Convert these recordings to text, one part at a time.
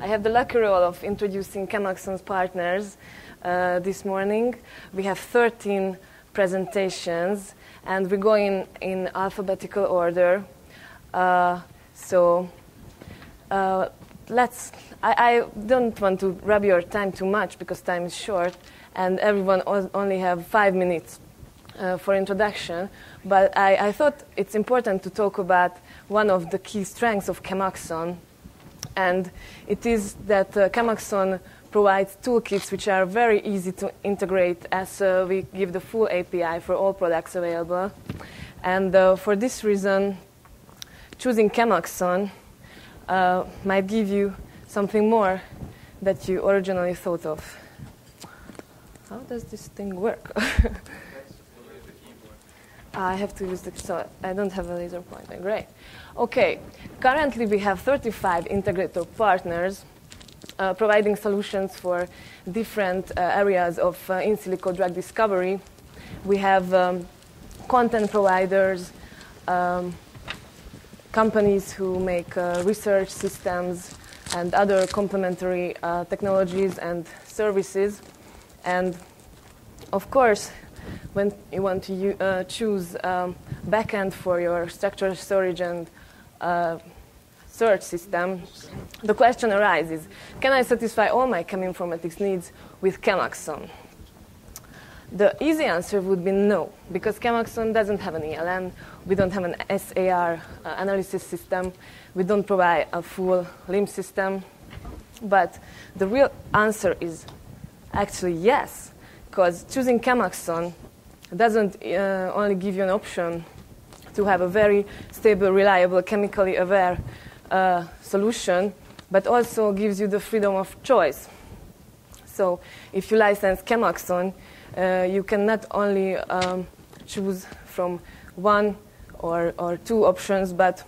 I have the lucky role of introducing ChemAxon's partners this morning. We have 13 presentations, and we're going in alphabetical order. I don't want to rub your time too much because time is short, and everyone only have 5 minutes for introduction. But I thought it's important to talk about one of the key strengths of ChemAxon, and it is that ChemAxon provides toolkits which are very easy to integrate, as we give the full API for all products available. And for this reason, choosing ChemAxon might give you something more that you originally thought of. How does this thing work? I have to use so I don't have a laser pointer. Great. Okay. Currently, we have 35 integrator partners providing solutions for different areas of in silico drug discovery. We have content providers, companies who make research systems and other complementary technologies and services. And of course, when you want to choose backend for your structured storage and search system, the question arises, can I satisfy all my cheminformatics needs with ChemAxon? The easy answer would be no, because ChemAxon doesn't have an ELN, we don't have an SAR analysis system, we don't provide a full LIMS system. But the real answer is actually yes, because choosing ChemAxon doesn't only give you an option to have a very stable, reliable, chemically aware solution, but also gives you the freedom of choice. So if you license ChemAxon, you can not only choose from one or two options, but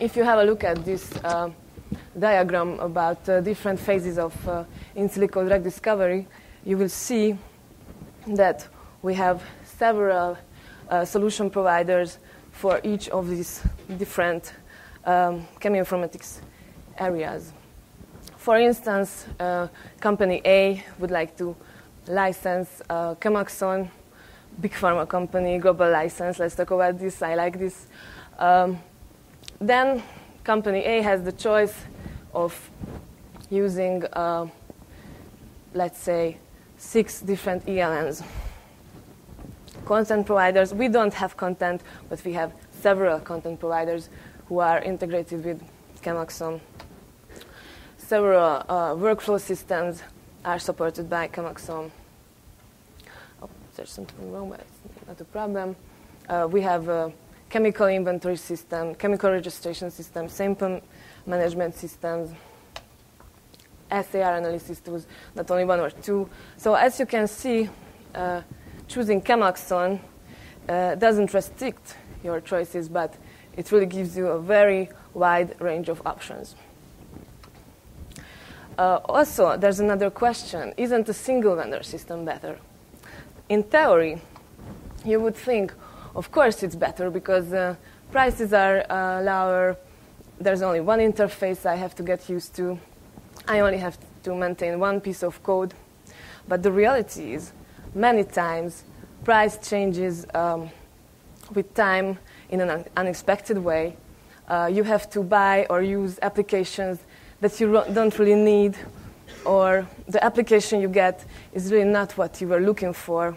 if you have a look at this diagram about different phases of in silico drug discovery, you will see that we have several solution providers for each of these different cheminformatics areas. For instance, company A would like to license ChemAxon, big pharma company, global license. Let's talk about this. I like this. Then company A has the choice of using, let's say, 6 different ELNs. Content providers, we don't have content, but we have several content providers who are integrated with ChemAxon. Several workflow systems are supported by ChemAxon. Oh, there's something wrong, but it's not a problem. We have a chemical inventory system, chemical registration system, sample management systems, SAR analysis tools, not only 1 or 2. So as you can see, choosing ChemAxon doesn't restrict your choices, but it really gives you a very wide range of options. Also, there's another question. Isn't a single vendor system better? In theory, you would think, of course it's better, because prices are lower. There's only one interface I have to get used to. I only have to maintain one piece of code. But the reality is, many times, price changes with time in an unexpected way. You have to buy or use applications that you don't really need, or the application you get is really not what you were looking for.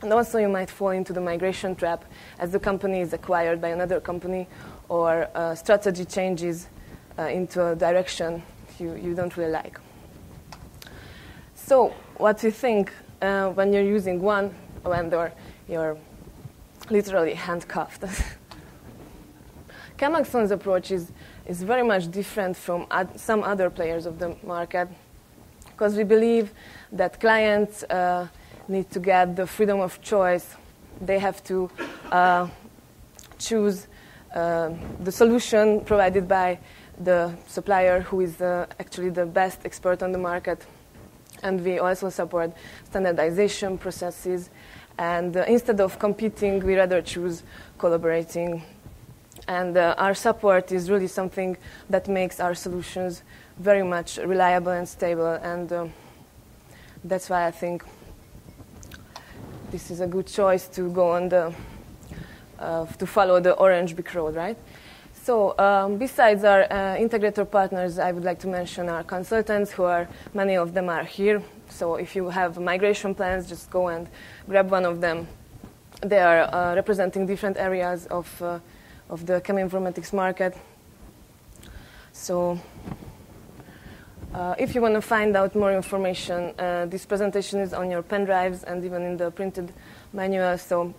And also you might fall into the migration trap as the company is acquired by another company, or strategy changes into a direction you don't really like. So what we think when you're using one vendor, you're literally handcuffed. ChemAxon's approach is very much different from some other players of the market, because we believe that clients need to get the freedom of choice. They have to choose the solution provided by the supplier who is actually the best expert on the market. And we also support standardization processes. And instead of competing, we rather choose collaborating. And our support is really something that makes our solutions very much reliable and stable, and that's why I think this is a good choice to go on the to follow the orange brick road, right? So besides our integrator partners, I would like to mention our consultants, many of them are here. So if you have migration plans, just go and grab one of them. They are representing different areas of the cheminformatics market. So if you want to find out more information, this presentation is on your pen drives and even in the printed manual, so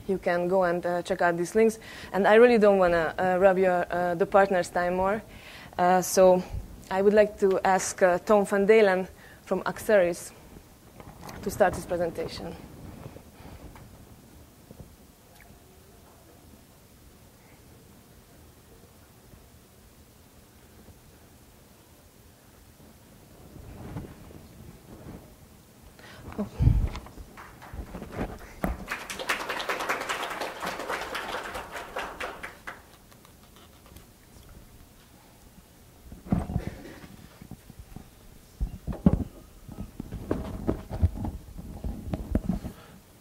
you can go and check out these links. And I really don't want to rob the partners' time more. So I would like to ask Tom van Dalen from Axeris to start his presentation. Oh.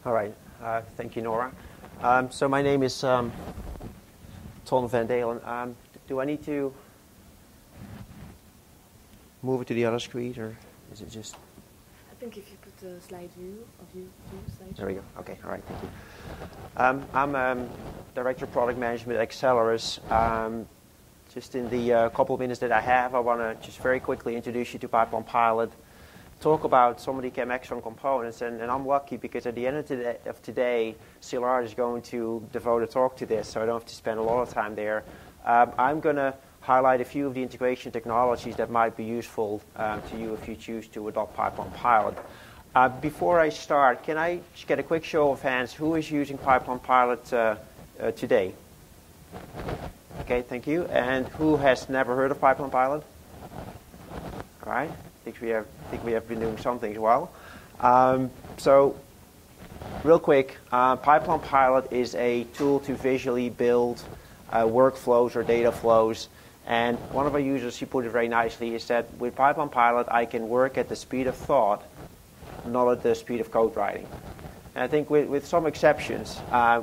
All right. Thank you, Nora. So my name is Tom van Dalen. Do I need to move it to the other screen, or is it just? I think if you put the slide view of you, slide. There we go. Okay. All right. Thank you. I'm Director of Product Management at Axelis. Just in the couple of minutes that I have, I want to just very quickly introduce you to Pipeline Pilot, talk about some of the ChemAxon components, and I'm lucky because at the end of today, Szilárd is going to devote a talk to this, so I don't have to spend a lot of time there. I'm going to highlight a few of the integration technologies that might be useful to you if you choose to adopt Pipeline Pilot. Before I start, can I just get a quick show of hands? Who is using Pipeline Pilot today? Okay, thank you. And who has never heard of Pipeline Pilot? All right. I think we have been doing some things well. So, real quick, Pipeline Pilot is a tool to visually build workflows or data flows. And one of our users, he put it very nicely, is that with Pipeline Pilot, I can work at the speed of thought, not at the speed of code writing. And I think with some exceptions,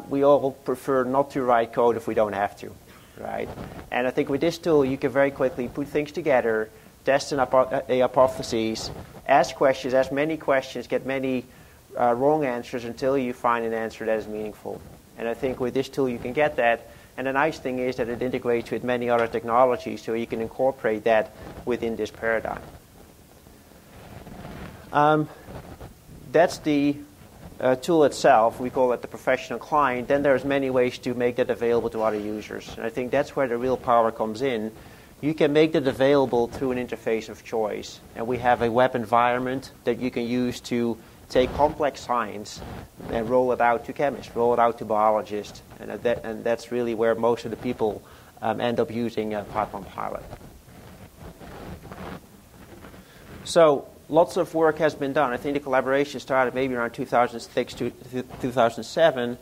we all prefer not to write code if we don't have to, right? And I think with this tool, you can very quickly put things together, test a hypothesis, ask questions, ask many questions, get many wrong answers until you find an answer that is meaningful. And I think with this tool you can get that. And the nice thing is that it integrates with many other technologies, so you can incorporate that within this paradigm. That's the tool itself. We call it the professional client. Then there's many ways to make that available to other users. And I think that's where the real power comes in. You can make that available through an interface of choice. And we have a web environment that you can use to take complex science and roll it out to chemists, roll it out to biologists. And that's really where most of the people end up using Pipeline Pilot. So lots of work has been done. I think the collaboration started maybe around 2006 to 2007.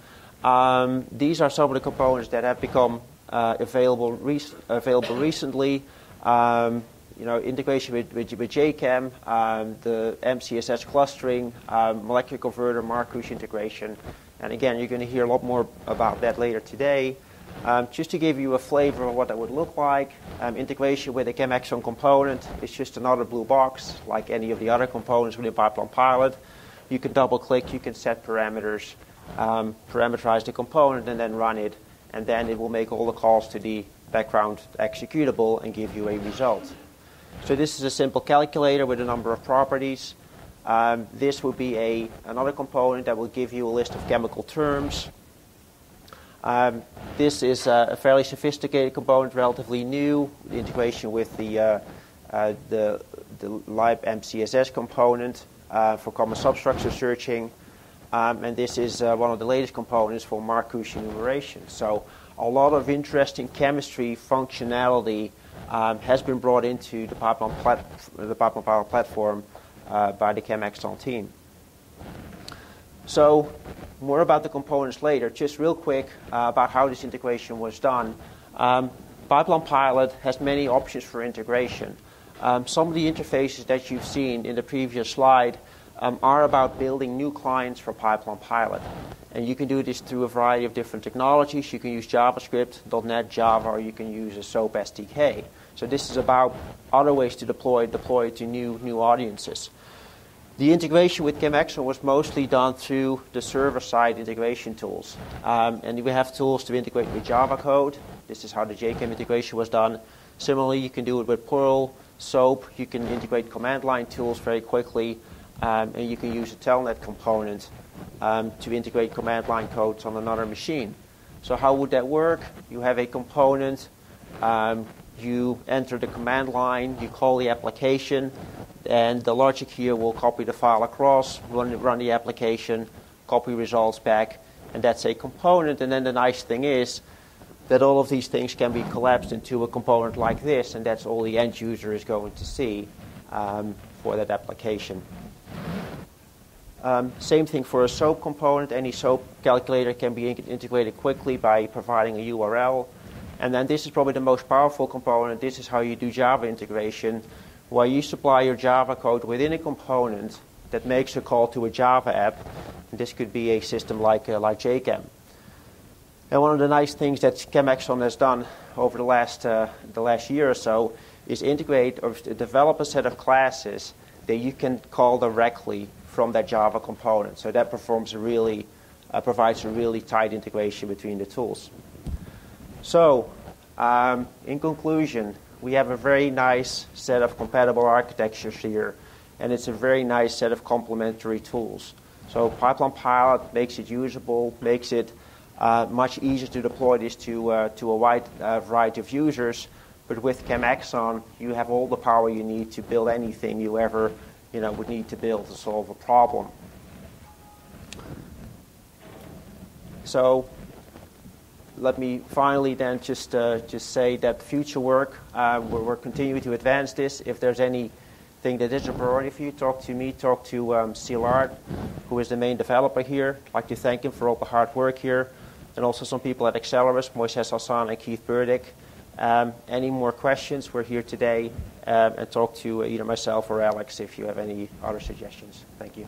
These are some of the components that have become available recently. Integration with JChem, the MCSS clustering, molecular converter, Marcouche integration. And again, you're going to hear a lot more about that later today. Just to give you a flavor of what that would look like, integration with a ChemAxon component is just another blue box, like any of the other components within Pipeline Pilot. You can double-click, you can set parameters, parameterize the component, and then run it. And then it will make all the calls to the background executable and give you a result. So this is a simple calculator with a number of properties. This would be another component that will give you a list of chemical terms. This is a fairly sophisticated component, relatively new. The integration with the LIBE MCSS component for common substructure searching. And this is one of the latest components for Marcouche enumeration. So a lot of interesting chemistry functionality has been brought into the Pipeline Pilot platform by the ChemAxon team. So more about the components later. Just real quick about how this integration was done. Pipeline Pilot has many options for integration. Some of the interfaces that you've seen in the previous slide are about building new clients for Pipeline Pilot. And you can do this through a variety of different technologies. You can use JavaScript, .NET, Java, or you can use a SOAP SDK. So this is about other ways to deploy to new audiences. The integration with ChemAxon was mostly done through the server-side integration tools. And we have tools to integrate with Java code. This is how the JChem integration was done. Similarly, you can do it with Perl, SOAP. You can integrate command line tools very quickly. And you can use a telnet component to integrate command line codes on another machine. So how would that work? You have a component. You enter the command line. You call the application. And the logic here will copy the file across, run the application, copy results back. And that's a component. And then the nice thing is that all of these things can be collapsed into a component like this. And that's all the end user is going to see for that application. Same thing for a SOAP component. Any SOAP calculator can be integrated quickly by providing a URL. And then this is probably the most powerful component. This is how you do Java integration, where you supply your Java code within a component that makes a call to a Java app. And this could be a system like JChem. And one of the nice things that ChemAxon has done over the last year or so is integrate or develop a set of classes that you can call directly from that Java component. So that provides a really tight integration between the tools. So, in conclusion, we have a very nice set of compatible architectures here, and it's a very nice set of complementary tools. So Pipeline Pilot makes it usable, makes it much easier to deploy this to a wide variety of users. But with ChemAxon, you have all the power you need to build anything you ever would need to build to solve a problem. So let me finally then just say that future work, we're continuing to advance this. If there's anything that is a priority for you, talk to me, talk to Szilard, who is the main developer here. I'd like to thank him for all the hard work here. And also some people at Accelerus, Moises Hassan and Keith Burdick. Any more questions? We're here today and talk to either myself or Alex if you have any other suggestions. Thank you.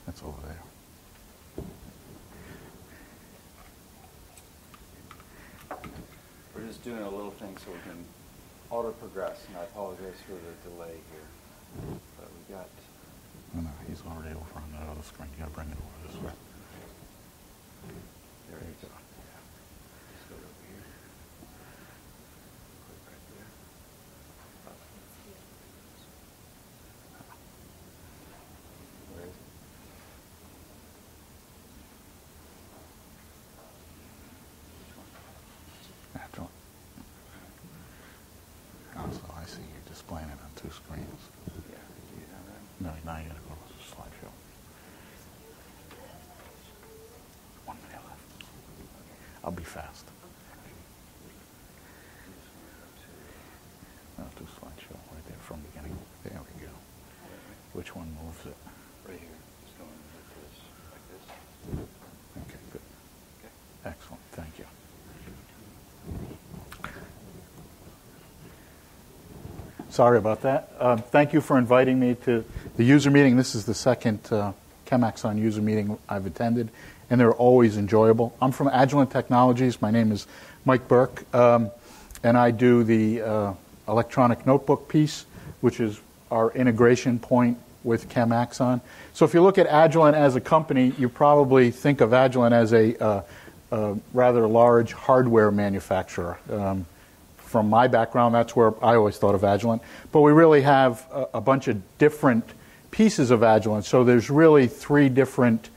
That's over there. We're just doing a little thing so we can auto-progress, and I apologize for the delay here. But we got... No, he's already over on that other screen. You gotta bring it over this way. There you go. Yeah. Just go over here. Click right there. Where is it? After. Oh, so I see you're displaying it on two screens. Yeah, you know that? No, now you gotta go to the slideshow. 1 minute left. I'll be fast. No, do slideshow right there from beginning. There we go. Which one moves it? Right here. Just going like this. Okay, good. Okay. Excellent. Thank you. Sorry about that. Thank you for inviting me to the user meeting. This is the second ChemAxon user meeting I've attended, and they're always enjoyable. I'm from Agilent Technologies. My name is Mike Burke, and I do the electronic notebook piece, which is our integration point with ChemAxon. So if you look at Agilent as a company, you probably think of Agilent as a rather large hardware manufacturer. From my background, that's where I always thought of Agilent. But we really have a bunch of different pieces of Agilent. So there's really three different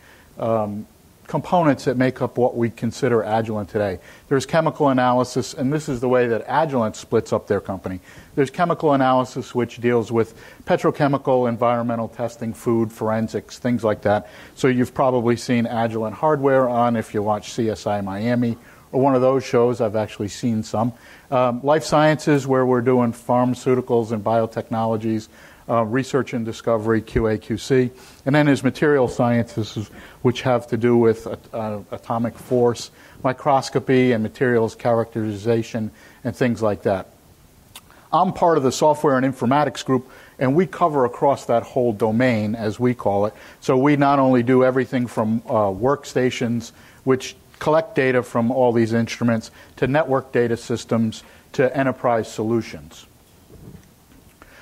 components that make up what we consider Agilent today. There's chemical analysis, and this is the way that Agilent splits up their company. There's chemical analysis, which deals with petrochemical, environmental testing, food, forensics, things like that. So you've probably seen Agilent hardware on if you watch CSI Miami or one of those shows. I've actually seen some. Life sciences, where we're doing pharmaceuticals and biotechnologies, research and discovery, QA, QC. And then there's material sciences, which have to do with atomic force, microscopy, and materials characterization, and things like that. I'm part of the software and informatics group, and we cover across that whole domain, as we call it. So we not only do everything from workstations, which collect data from all these instruments, to network data systems, to enterprise solutions.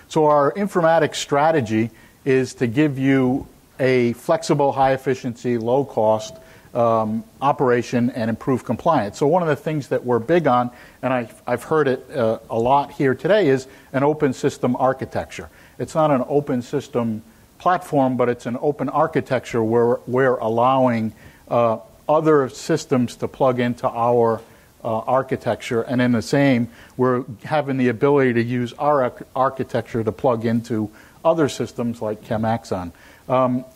So our informatics strategy is to give you a flexible, high-efficiency, low-cost operation and improve compliance. So one of the things that we're big on, and I've heard it a lot here today, is an open system architecture. It's not an open system platform, but it's an open architecture where we're allowing other systems to plug into our architecture, and in the same, we're having the ability to use our architecture to plug into other systems like ChemAxon.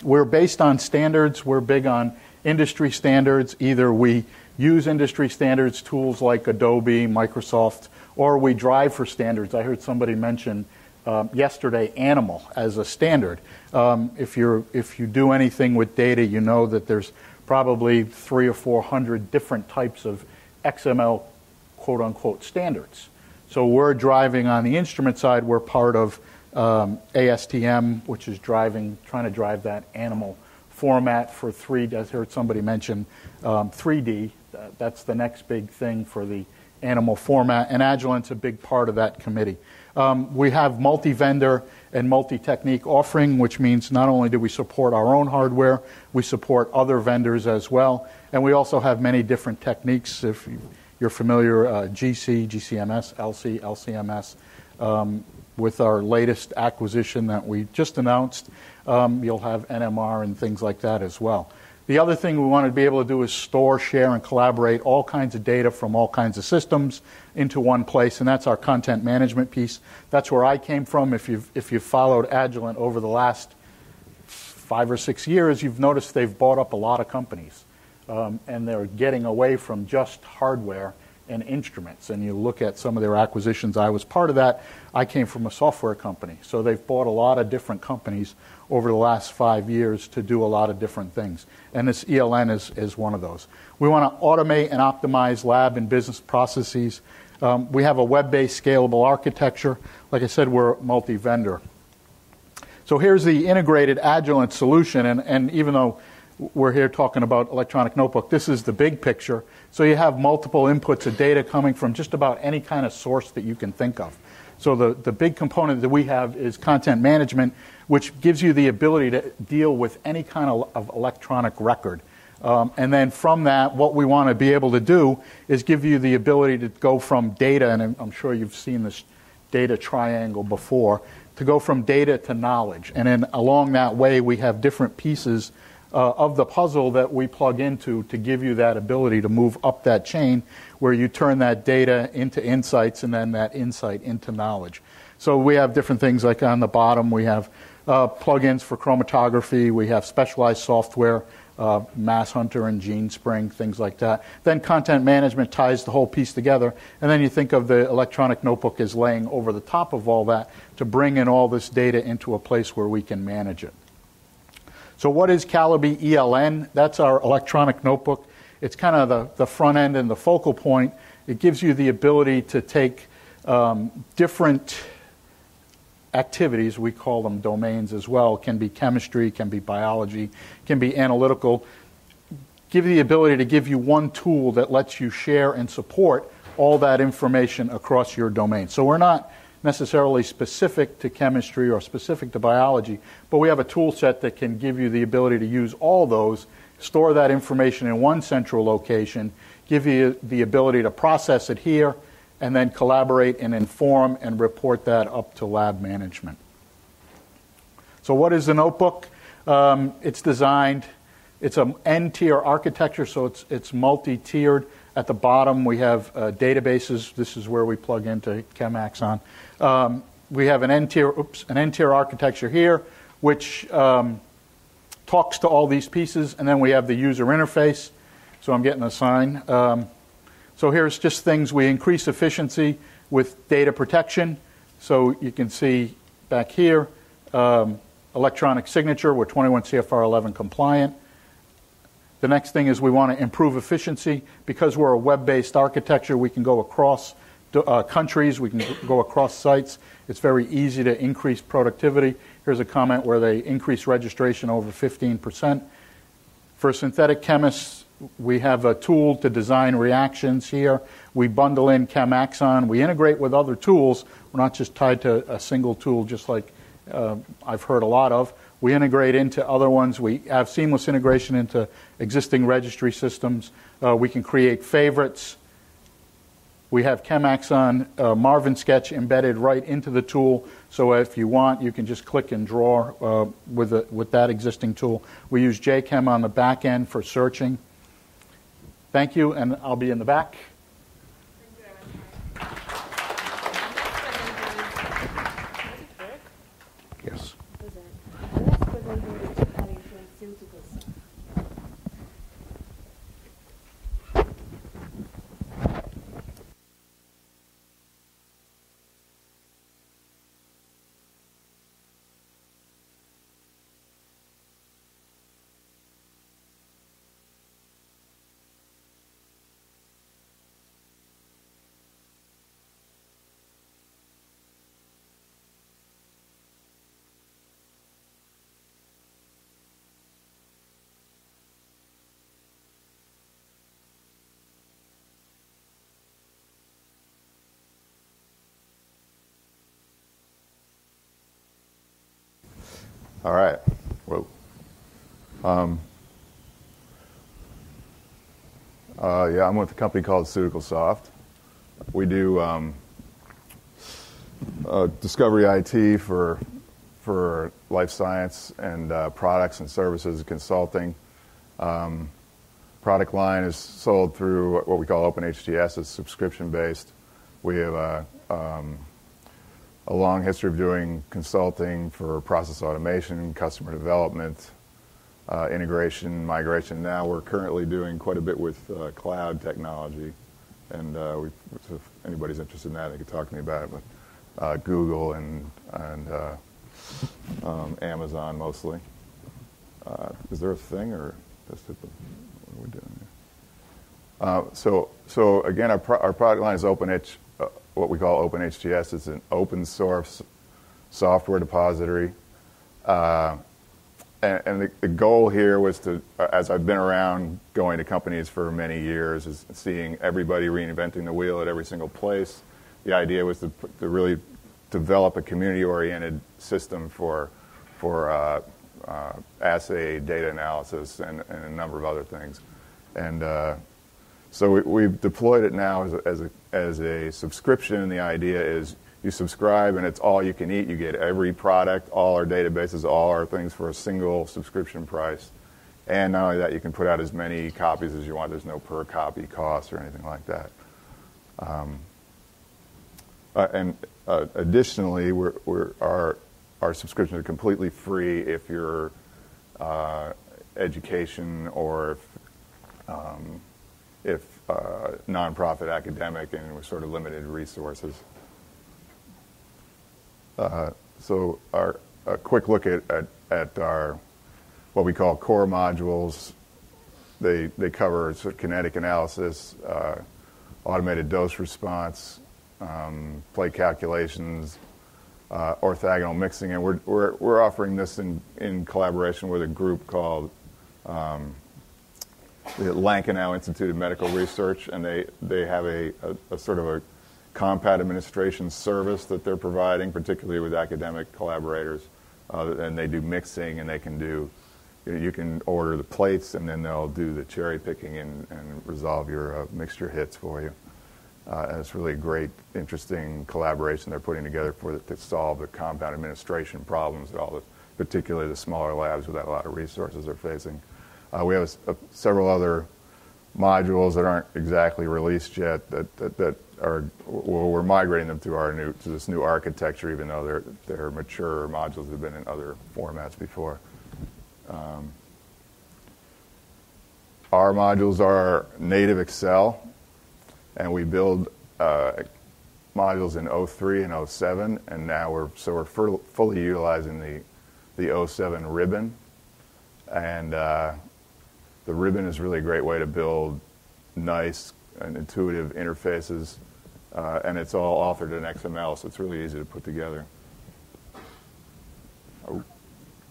We're based on standards. We're big on industry standards. Either we use industry standards, tools like Adobe, Microsoft, or we drive for standards. I heard somebody mention yesterday animal as a standard. If you do anything with data, you know that there's probably 300 or 400 different types of XML quote-unquote standards. So we're driving on the instrument side. We're part of ASTM, which is trying to drive that animal format for 3D. I heard somebody mention 3D. That's the next big thing for the animal format, and Agilent's a big part of that committee. We have multi-vendor and multi-technique offering, which means not only do we support our own hardware, we support other vendors as well. And we also have many different techniques. If you're familiar, GC, GCMS, LC, LCMS. With our latest acquisition that we just announced, you'll have NMR and things like that as well. The other thing we want to be able to do is store, share, and collaborate all kinds of data from all kinds of systems into one place, and that's our content management piece. That's where I came from. If you've followed Agilent over the last 5 or 6 years, you've noticed they've bought up a lot of companies, and they're getting away from just hardware and instruments. And you look at some of their acquisitions. I was part of that. I came from a software company, so they've bought a lot of different companies over the last 5 years to do a lot of different things. And this ELN is one of those. We want to automate and optimize lab and business processes. We have a web-based scalable architecture. Like I said, we're multi-vendor. So here's the integrated Agilent solution, and even though we're here talking about electronic notebook, this is the big picture. So you have multiple inputs of data coming from just about any kind of source that you can think of. So the big component that we have is content management, which gives you the ability to deal with any kind of electronic record. And then from that, what we want to be able to do is give you the ability to go from data, and I'm sure you've seen this data triangle before, to go from data to knowledge. And then along that way, we have different pieces of the puzzle that we plug into to give you that ability to move up that chain where you turn that data into insights and then that insight into knowledge. So we have different things like on the bottom, we have plugins for chromatography, we have specialized software, Mass Hunter and GeneSpring, things like that. Then content management ties the whole piece together, and then you think of the electronic notebook as laying over the top of all that to bring in all this data into a place where we can manage it. So what is Calibre ELN? That's our electronic notebook. It's kind of the front end and the focal point. It gives you the ability to take different activities, we call them domains as well, can be chemistry, can be biology, can be analytical, give you the ability to give you one tool that lets you share and support all that information across your domain. So we're not necessarily specific to chemistry or specific to biology, but we have a tool set that can give you the ability to use all those, store that information in one central location, give you the ability to process it here, and then collaborate and inform and report that up to lab management. So what is the notebook? It's designed, it's an N-tier architecture, so it's multi-tiered. At the bottom, we have databases. This is where we plug into ChemAxon. We have an N-tier architecture here, which talks to all these pieces, and then we have the user interface. So I'm getting a sign. So here's just things. We increase efficiency with data protection. So you can see back here, electronic signature. We're 21 CFR 11 compliant. The next thing is we want to improve efficiency. Because we're a web-based architecture, we can go across countries, we can go across sites. It's very easy to increase productivity. Here's a comment where they increase registration over 15%. For synthetic chemists, we have a tool to design reactions here. We bundle in ChemAxon. We integrate with other tools. We're not just tied to a single tool, just like I've heard a lot of. We integrate into other ones. We have seamless integration into existing registry systems. We can create favorites. We have ChemAxon Marvin Sketch embedded right into the tool, so if you want, you can just click and draw with that existing tool. We use JChem on the back end for searching. Thank you, and I'll be in the back. Yes. All right. Whoa. Yeah, I'm with a company called SuticalSoft. We do discovery IT for life science and products and services and consulting. Product line is sold through what we call OpenHTS. It's subscription-based. We have a long history of doing consulting for process automation, customer development, integration, migration. Now we're currently doing quite a bit with cloud technology, and so if anybody's interested in that, they could talk to me about it. But Google and Amazon mostly. Is there a thing, or just what are we doing here? So again, our product line is what we call OpenHTS. It's an open source software depository. And the goal here was to, as I've been around going to companies for many years, is seeing everybody reinventing the wheel at every single place. The idea was to really develop a community-oriented system for assay data analysis and a number of other things. And so we've deployed it now as a subscription, and the idea is you subscribe and it's all you can eat. You get every product, all our databases, all our things for a single subscription price. And not only that, you can put out as many copies as you want. There's no per copy cost or anything like that. Additionally, our subscriptions are completely free if you're education or if nonprofit academic, and we're sort of limited resources. So a quick look at our what we call core modules. They cover sort of kinetic analysis, automated dose response, plate calculations, orthogonal mixing, and we're offering this in collaboration with a group called the Lankenau Institute of Medical Research, and they have a sort of a compound administration service that they're providing, particularly with academic collaborators, and they do mixing, and they can do. You can order the plates, and then they'll do the cherry picking and resolve your mixture hits for you. And it's really a great, interesting collaboration they're putting together to solve the compound administration problems that particularly the smaller labs without a lot of resources are facing. We have several other modules that aren't exactly released yet that are, well, we're migrating them to this new architecture, even though they're mature modules that have been in other formats before. Our modules are native Excel, and we build modules in 03 and 07, and now we're fully utilizing the 07 ribbon, and the ribbon is really a great way to build nice and intuitive interfaces, and it's all authored in XML, so it's really easy to put together. Oh,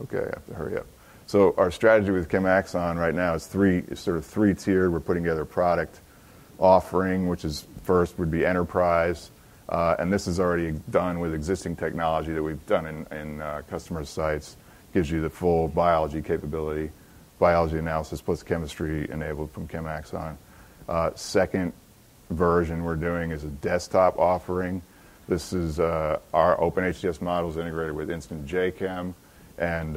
okay, I have to hurry up. So our strategy with ChemAxon right now is sort of three-tiered. We're putting together a product offering, which is first would be enterprise, and this is already done with existing technology that we've done in customer sites. Gives you the full biology capability, biology analysis plus chemistry enabled from ChemAxon. Second version we're doing is a desktop offering. This is our OpenHDS models integrated with Instant JChem, and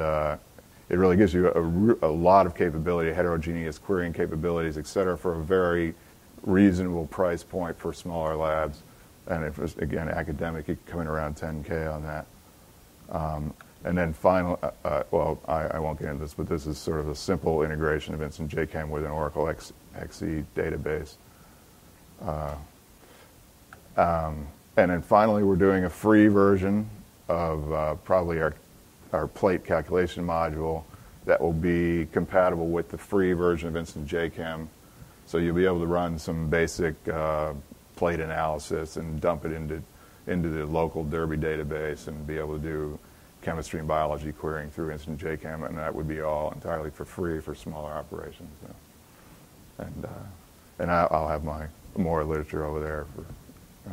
it really gives you a lot of capability, heterogeneous querying capabilities, et cetera, for a very reasonable price point for smaller labs. And if it's, again, academic, you can come in around 10K on that. And then final, well, I won't get into this, but this is sort of a simple integration of Instant JChem with an Oracle XE database. And then finally, we're doing a free version of probably our plate calculation module that will be compatible with the free version of Instant JChem. So you'll be able to run some basic plate analysis and dump it into the local Derby database and be able to do chemistry and biology querying through Instant JChem, and that would be all entirely for free for smaller operations. So. And I'll have more literature over there for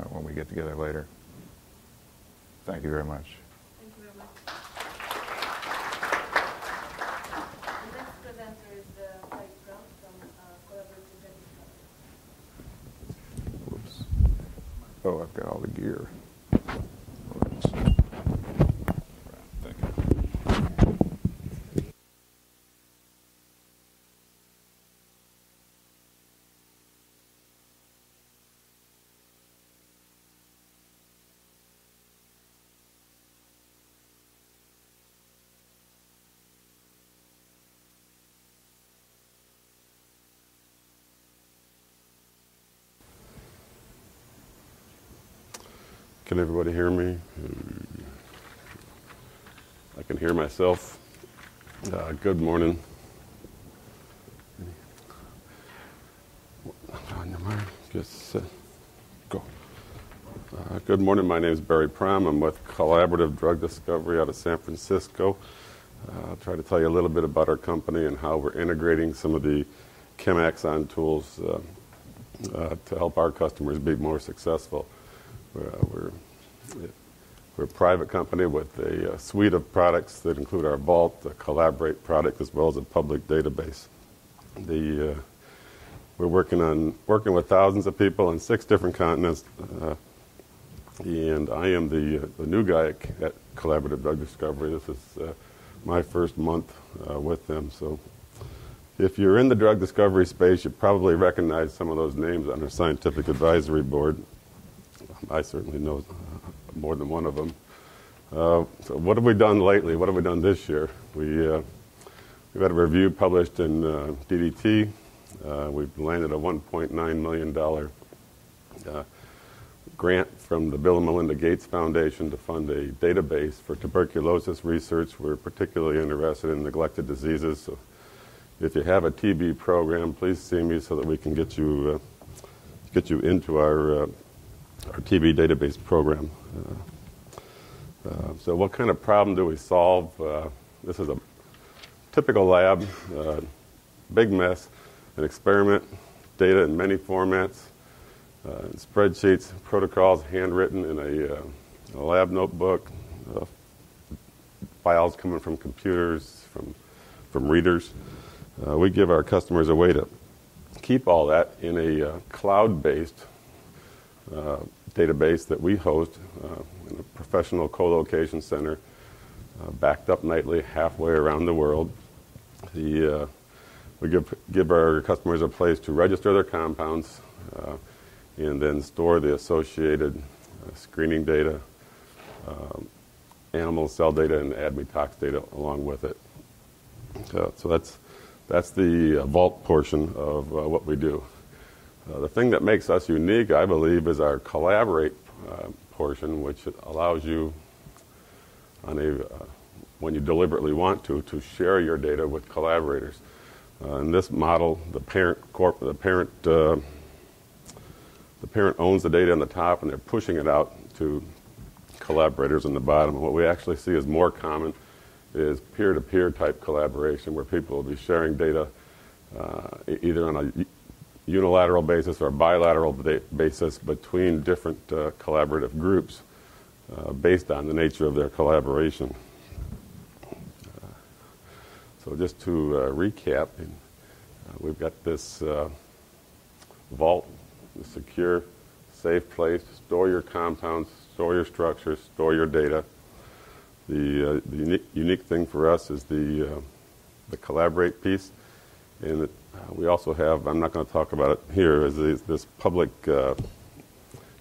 when we get together later. Thank you very much. Thank you very much. The next presenter is Mike Brown from Collaborative Drug Discovery. Whoops. Oh, I've got all the gear. Thank you. Can everybody hear me? I can hear myself. Good morning. On your mind, just go. Good morning. My name is Barry Prom. I'm with Collaborative Drug Discovery out of San Francisco. I'll try to tell you a little bit about our company and how we're integrating some of the ChemAxon tools to help our customers be more successful. We're a private company with a suite of products that include our Vault, the Collaborate product, as well as a public database. We're working with thousands of people on 6 different continents, and I am the new guy at Collaborative Drug Discovery. This is my first month with them. So if you're in the drug discovery space, you probably recognize some of those names on our scientific advisory board. I certainly know more than one of them. So what have we done lately? What have we done this year? We've had a review published in DDT. We've landed a $1.9 million grant from the Bill and Melinda Gates Foundation to fund a database for tuberculosis research. We're particularly interested in neglected diseases. So if you have a TB program, please see me so that we can get you into our TB database program. So what kind of problem do we solve? This is a typical lab, big mess, an experiment, data in many formats, spreadsheets, protocols handwritten in a lab notebook, files coming from computers, from readers. We give our customers a way to keep all that in a cloud-based database that we host in a professional co-location center, backed up nightly halfway around the world. We give our customers a place to register their compounds and then store the associated screening data, animal cell data, and ADME tox data along with it. So that's the vault portion of what we do. The thing that makes us unique, I believe, is our collaborate portion, which allows you, when you deliberately want to share your data with collaborators. In this model, the parent owns the data on the top, and they're pushing it out to collaborators on the bottom. And what we actually see is more common is peer-to-peer type collaboration, where people will be sharing data either on a unilateral basis or a bilateral basis between different collaborative groups based on the nature of their collaboration. So just to recap, we've got this vault, the secure, safe place to store your compounds, store your structures, store your data. The unique thing for us is the collaborate piece, and we also have, I'm not going to talk about it here, is this public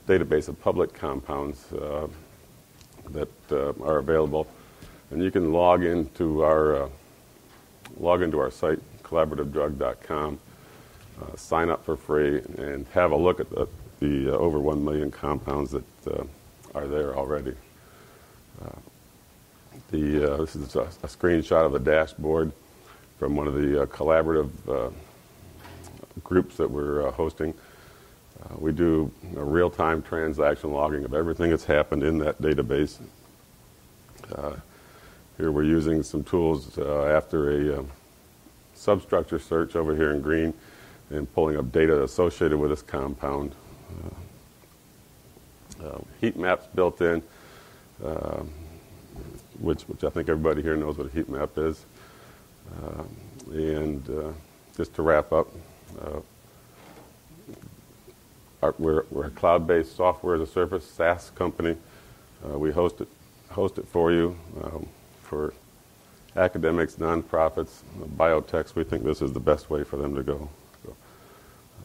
database of public compounds that are available, and you can log into our site, collaborativedrug.com, sign up for free, and have a look at the over 1 million compounds that are there already. This is a screenshot of the dashboard from one of the collaborative groups that we're hosting. We do a real-time transaction logging of everything that's happened in that database. Here we're using some tools after a substructure search over here in green and pulling up data associated with this compound. Heat maps built in, which I think everybody here knows what a heat map is. And just to wrap up, we're a cloud-based software as a service SaaS company. We host it for you for academics, nonprofits, biotechs. We think this is the best way for them to go. So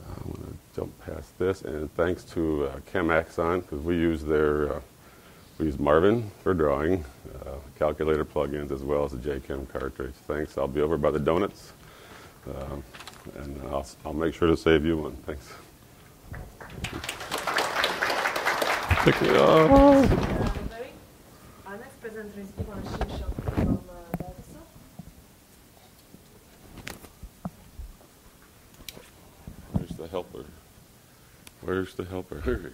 I'm going to jump past this, and thanks to ChemAxon, because we use Marvin for drawing, calculator plugins, as well as the JChem cartridge. Thanks. I'll be over by the donuts, and I'll make sure to save you one. Thanks. Pick me up. Our next presenter is Ivan Shimshok from Deltasoft. Where's the helper? Where's the helper? There you go.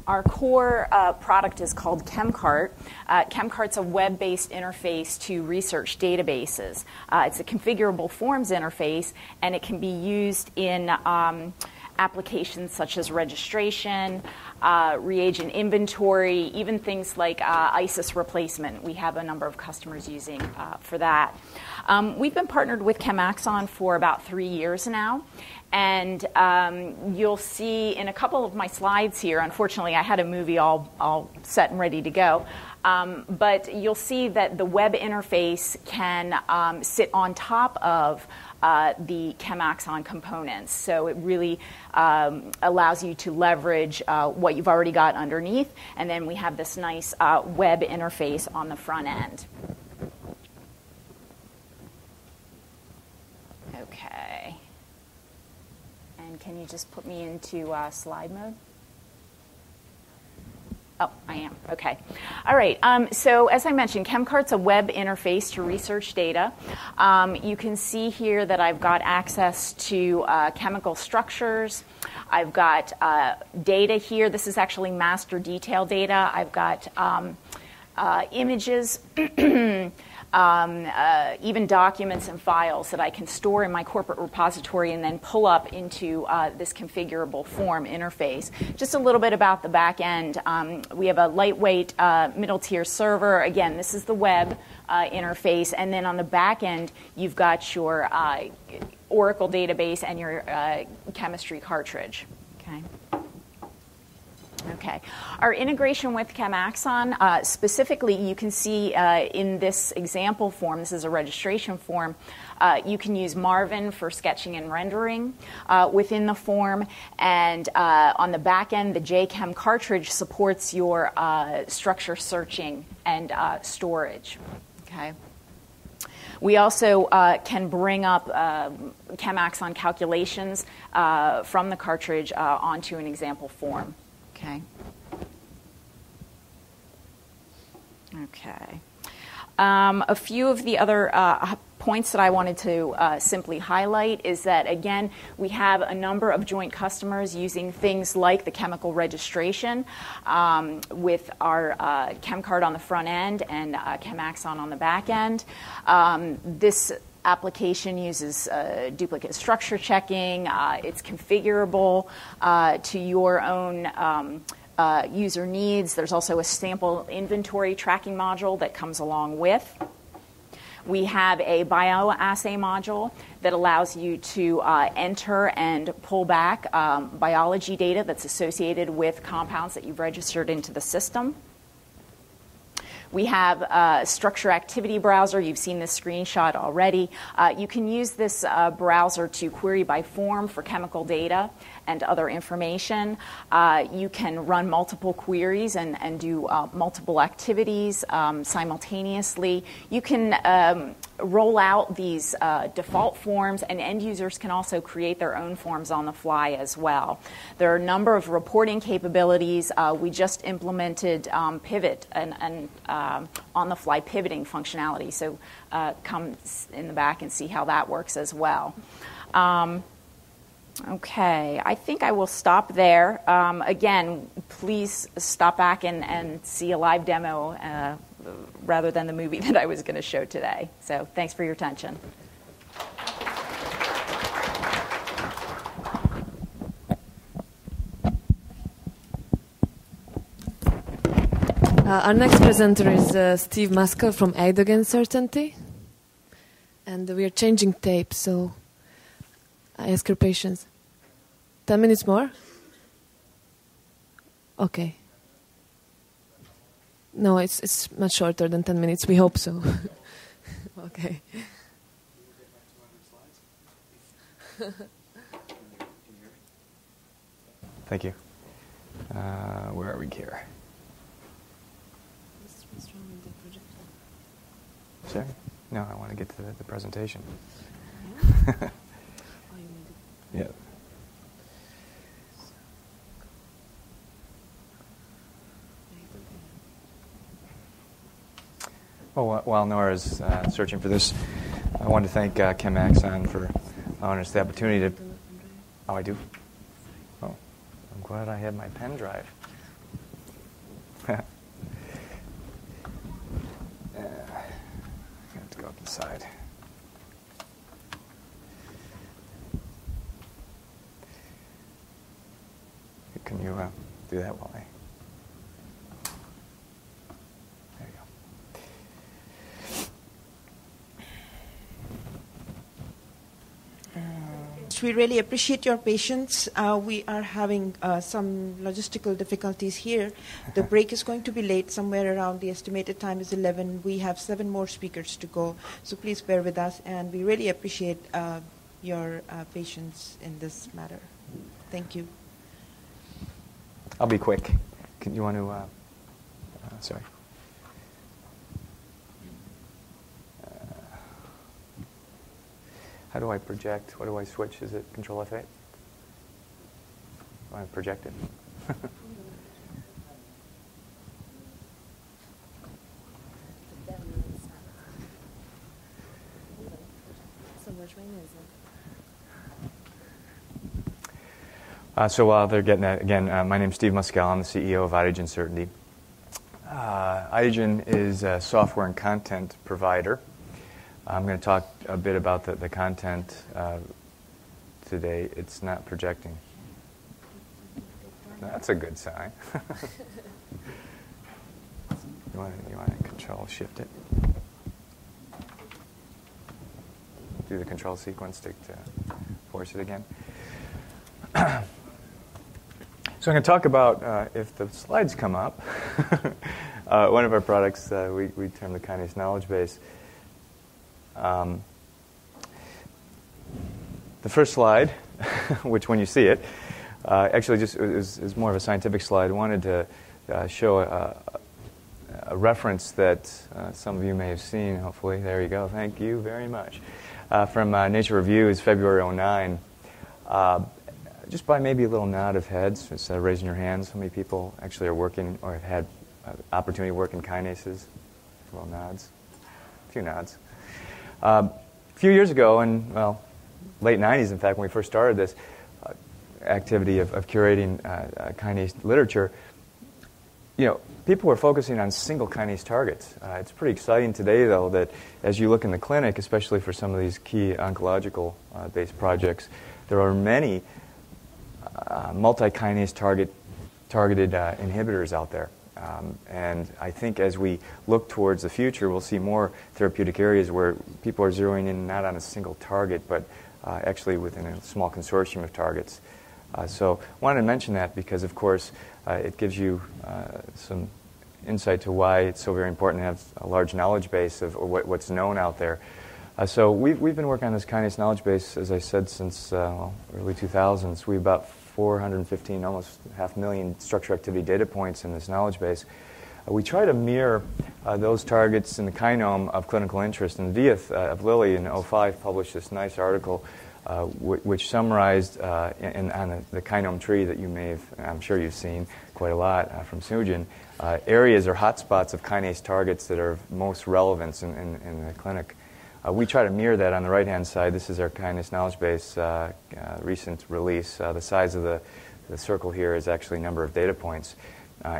Our core product is called ChemCart. ChemCart's a web-based interface to research databases. It's a configurable forms interface, and it can be used in applications such as registration, reagent inventory, even things like ISIS replacement. We have a number of customers using for that. We've been partnered with ChemAxon for about 3 years now. And you'll see in a couple of my slides here, unfortunately, I had a movie all set and ready to go. But you'll see that the web interface can sit on top of the ChemAxon components. So it really allows you to leverage what you've already got underneath. And then we have this nice web interface on the front end. Okay. And can you just put me into slide mode? Oh, I am. Okay. All right. So as I mentioned, ChemCart's a web interface to research data. You can see here that I've got access to chemical structures. I've got data here. This is actually master detail data. I've got images, even documents and files that I can store in my corporate repository and then pull up into this configurable form interface. Just a little bit about the back end. We have a lightweight middle tier server. Again, this is the web interface. And then on the back end, you've got your Oracle database and your chemistry cartridge. Okay. Okay. Our integration with ChemAxon, specifically, you can see in this example form, this is a registration form, you can use Marvin for sketching and rendering within the form. And on the back end, the JChem cartridge supports your structure searching and storage. Okay. We also can bring up ChemAxon calculations from the cartridge onto an example form. Okay. Okay. A few of the other points that I wanted to simply highlight is that, again, we have a number of joint customers using things like the chemical registration with our ChemCart on the front end and ChemAxon on the back end. This application uses duplicate structure checking. It's configurable to your own user needs. There's also a sample inventory tracking module that comes along with. We have a bioassay module that allows you to enter and pull back biology data that's associated with compounds that you've registered into the system. We have a structure activity browser. You've seen this screenshot already. You can use this browser to query by form for chemical data and other information. You can run multiple queries and do multiple activities simultaneously. You can roll out these default forms, and end users can also create their own forms on the fly as well. There are a number of reporting capabilities. We just implemented pivot and on-the-fly pivoting functionality. So come in the back and see how that works as well. Okay, I think I will stop there. Again, please stop back and see a live demo rather than the movie that I was going to show today. So thanks for your attention. Our next presenter is Steve Maskell from AIDOG Uncertainty. And we are changing tape, so I ask your patience. 10 minutes more? Okay. No, it's much shorter than 10 minutes. We hope so. Okay. Thank you. Where are we here? What's wrong with the projector? Sorry? No, I want to get to the presentation. Yeah. Well, while Nora's searching for this, I want to thank ChemAxon for allowing us the opportunity to... Oh, I do? Oh, I'm glad I have my pen drive. I have to go up the side. Can you do that while I... There you go. We really appreciate your patience. We are having some logistical difficulties here. The break is going to be late, somewhere around the estimated time is 11. We have 7 more speakers to go, so please bear with us. And we really appreciate your patience in this matter. Thank you. I'll be quick. You want to... sorry. How do I project? What do I switch? Is it Control F8? Do I project it? So while they're getting that, again, my name's Steve Muscal. I'm the CEO of Idigen Certainty. Idigen is a software and content provider. I'm going to talk a bit about the content today. It's not projecting. That's a good sign. You want to control shift it? Do the control sequence to force it again. So I'm going to talk about, if the slides come up, one of our products we term the kinase knowledge base. The first slide, which when you see it, actually just is more of a scientific slide. I wanted to show a reference that some of you may have seen, hopefully. There you go. Thank you very much. From Nature Reviews, February 2009. Just by maybe a little nod of heads, instead of raising your hands, how many people actually are working or have had opportunity to work in kinases? Little nods. A few nods. A few years ago, in late 90s, in fact, when we first started this activity of curating kinase literature, people were focusing on single kinase targets. It's pretty exciting today, though, that as you look in the clinic, especially for some of these key oncological-based projects, there are many multi-kinase targeted inhibitors out there. And I think as we look towards the future, we'll see more therapeutic areas where people are zeroing in not on a single target, but actually within a small consortium of targets. So I wanted to mention that because, of course, it gives you some insight to why it's so very important to have a large knowledge base of what's known out there. So we've been working on this kinase knowledge base, as I said, since early 2000s. We have about 415, almost 500,000 structure activity data points in this knowledge base. We try to mirror those targets in the kinome of clinical interest. And Vieth of Lilly in 2005 published this nice article which summarized on the kinome tree that you may have, I'm sure you've seen quite a lot from Sugen, areas or hotspots of kinase targets that are of most relevance in the clinic. We try to mirror that on the right-hand side. This is our kinase knowledge base recent release. The size of the circle here is actually number of data points.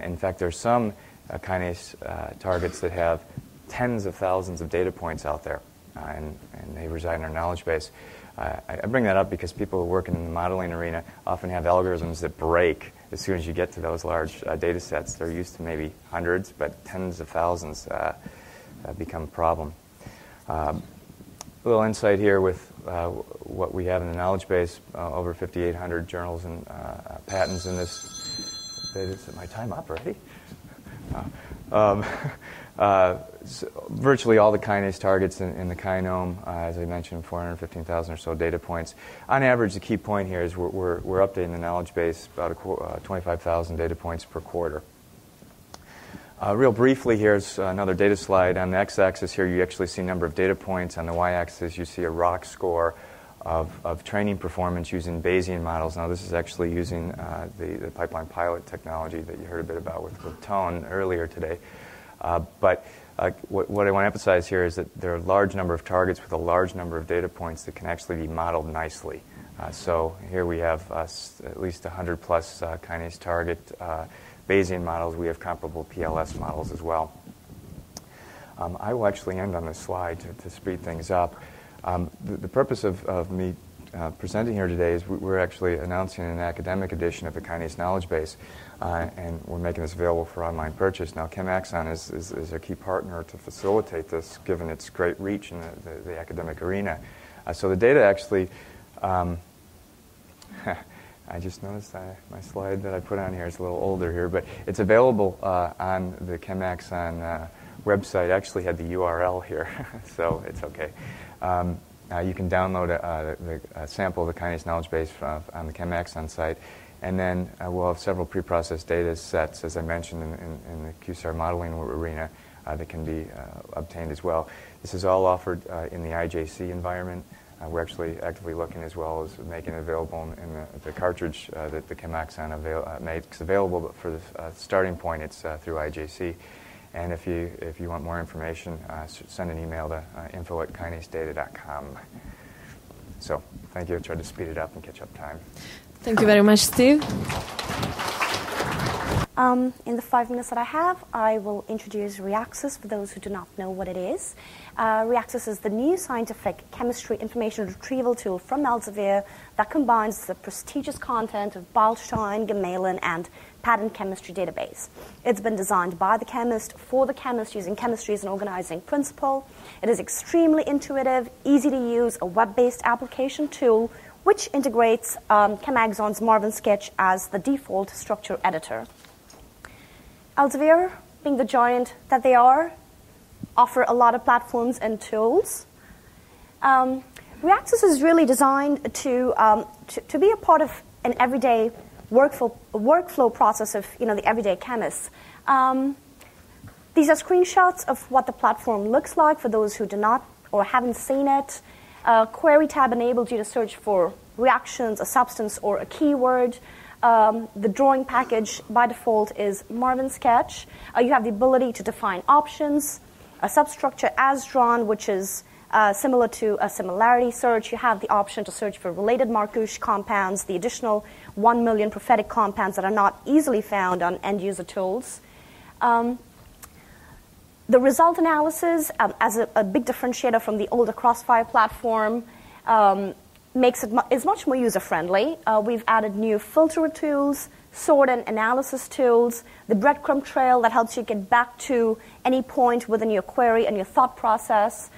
In fact, there's some kinase targets that have tens of thousands of data points out there, and they reside in our knowledge base. I bring that up because people who work in the modeling arena often have algorithms that break as soon as you get to those large data sets. They're used to maybe hundreds, but tens of thousands become a problem. A little insight here with what we have in the knowledge base, over 5,800 journals and patents in this. Is my time up already? So virtually all the kinase targets in the kinome, as I mentioned, 415,000 or so data points. On average, the key point here is we're updating the knowledge base about 25,000 data points per quarter. Real briefly, here's another data slide. On the x-axis here, you actually see number of data points. On the y-axis, you see a ROC score of training performance using Bayesian models. Now, this is actually using the pipeline pilot technology that you heard a bit about with Tone earlier today. But what I want to emphasize here is that there are a large number of targets with a large number of data points that can actually be modeled nicely. So here we have at least 100 plus kinase target Bayesian models. We have comparable PLS models as well. I will actually end on this slide to speed things up. The purpose of me presenting here today is we're actually announcing an academic edition of the Kinase Knowledge Base, and we're making this available for online purchase. Now, ChemAxon is a key partner to facilitate this, given its great reach in the academic arena. So the data actually, I just noticed my slide that I put on here is a little older here, but it's available on the ChemAxon website. Actually had the URL here, so it's okay. You can download a sample of the kinase knowledge base on the ChemAxon site, and then we'll have several preprocessed data sets, as I mentioned, in the QSAR modeling arena that can be obtained as well. This is all offered in the IJC environment. We're actually actively looking as well as making it available in the cartridge that the ChemAxon makes available, but for the starting point, it's through IJC. And if you want more information, send an email to info@kinesedata.com. So thank you. I tried to speed it up and catch up time. Thank you very much, Steve. In the 5 minutes that I have, I will introduce Reaxys for those who do not know what it is. Reaxys is the new scientific chemistry information retrieval tool from Elsevier that combines the prestigious content of Beilstein, Gmelin, and patent chemistry database. It's been designed by the chemist for the chemist using chemistry as an organizing principle. It is extremely intuitive, easy to use, a web-based application tool which integrates ChemAxon's Marvin Sketch as the default structure editor. Elsevier, being the giant that they are, offer a lot of platforms and tools. Reaxys is really designed to be a part of an everyday workflow process of the everyday chemists. These are screenshots of what the platform looks like for those who do not or haven't seen it. Query tab enables you to search for reactions, a substance, or a keyword. The drawing package by default is Marvin Sketch. You have the ability to define options, a substructure as drawn, which is similar to a similarity search. You have the option to search for related Marcouche compounds, the additional 1 million prophetic compounds that are not easily found on end-user tools. The result analysis, as a big differentiator from the older Crossfire platform, is much more user-friendly. We've added new filter tools, sort and analysis tools, the breadcrumb trail that helps you get back to any point within your query and your thought process.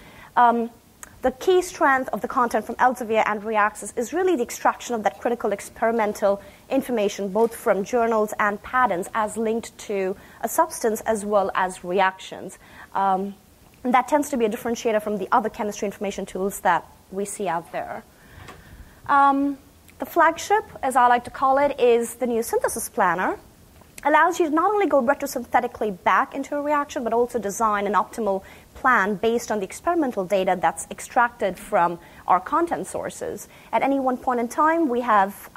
The key strength of the content from Elsevier and Reaxys is really the extraction of that critical experimental information, both from journals and patents, as linked to a substance as well as reactions. And that tends to be a differentiator from the other chemistry information tools that we see out there. The flagship, as I like to call it, is the new synthesis planner. Allows you to not only go retrosynthetically back into a reaction, but also design an optimal plan based on the experimental data that's extracted from our content sources. At any one point in time, we have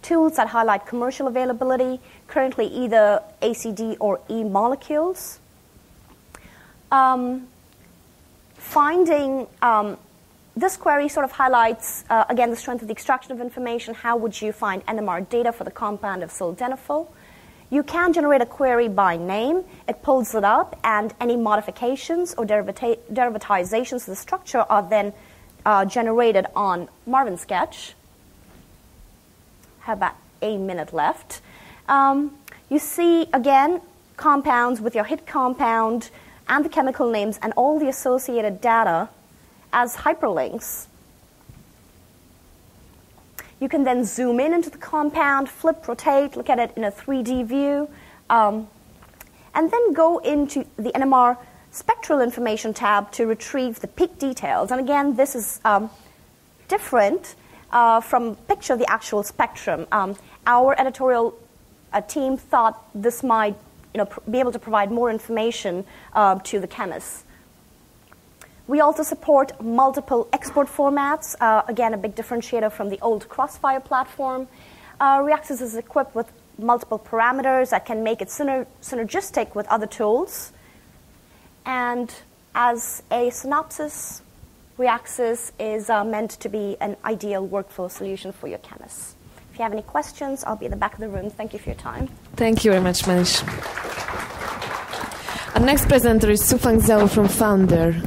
tools that highlight commercial availability, currently either ACD or E molecules. This query sort of highlights, again, the strength of the extraction of information. How would you find NMR data for the compound of sildenafil? You can generate a query by name. It pulls it up, and any modifications or derivatizations of the structure are then generated on Marvin Sketch. Have about a minute left. You see, again, compounds with your hit compound and the chemical names and all the associated data as hyperlinks. You can then zoom in into the compound, flip, rotate, look at it in a 3D view, and then go into the NMR spectral information tab to retrieve the peak details. And again, this is different from a picture of the actual spectrum. Our editorial team thought this might be able to provide more information to the chemists. We also support multiple export formats, again, a big differentiator from the old Crossfire platform. Reaxys is equipped with multiple parameters that can make it synergistic with other tools. And as a synopsis, Reaxys is meant to be an ideal workflow solution for your chemists. If you have any questions, I'll be at the back of the room. Thank you for your time. Thank you very much, Manish. Our next presenter is Sufang Zhao from Founder.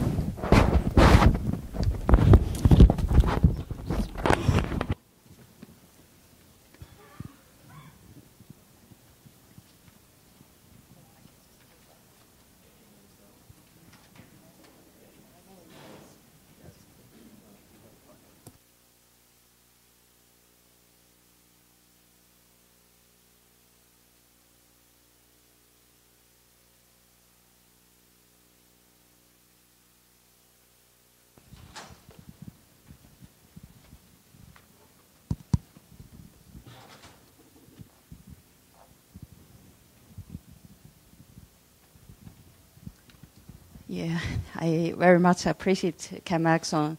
Yeah, I very much appreciate ChemAxon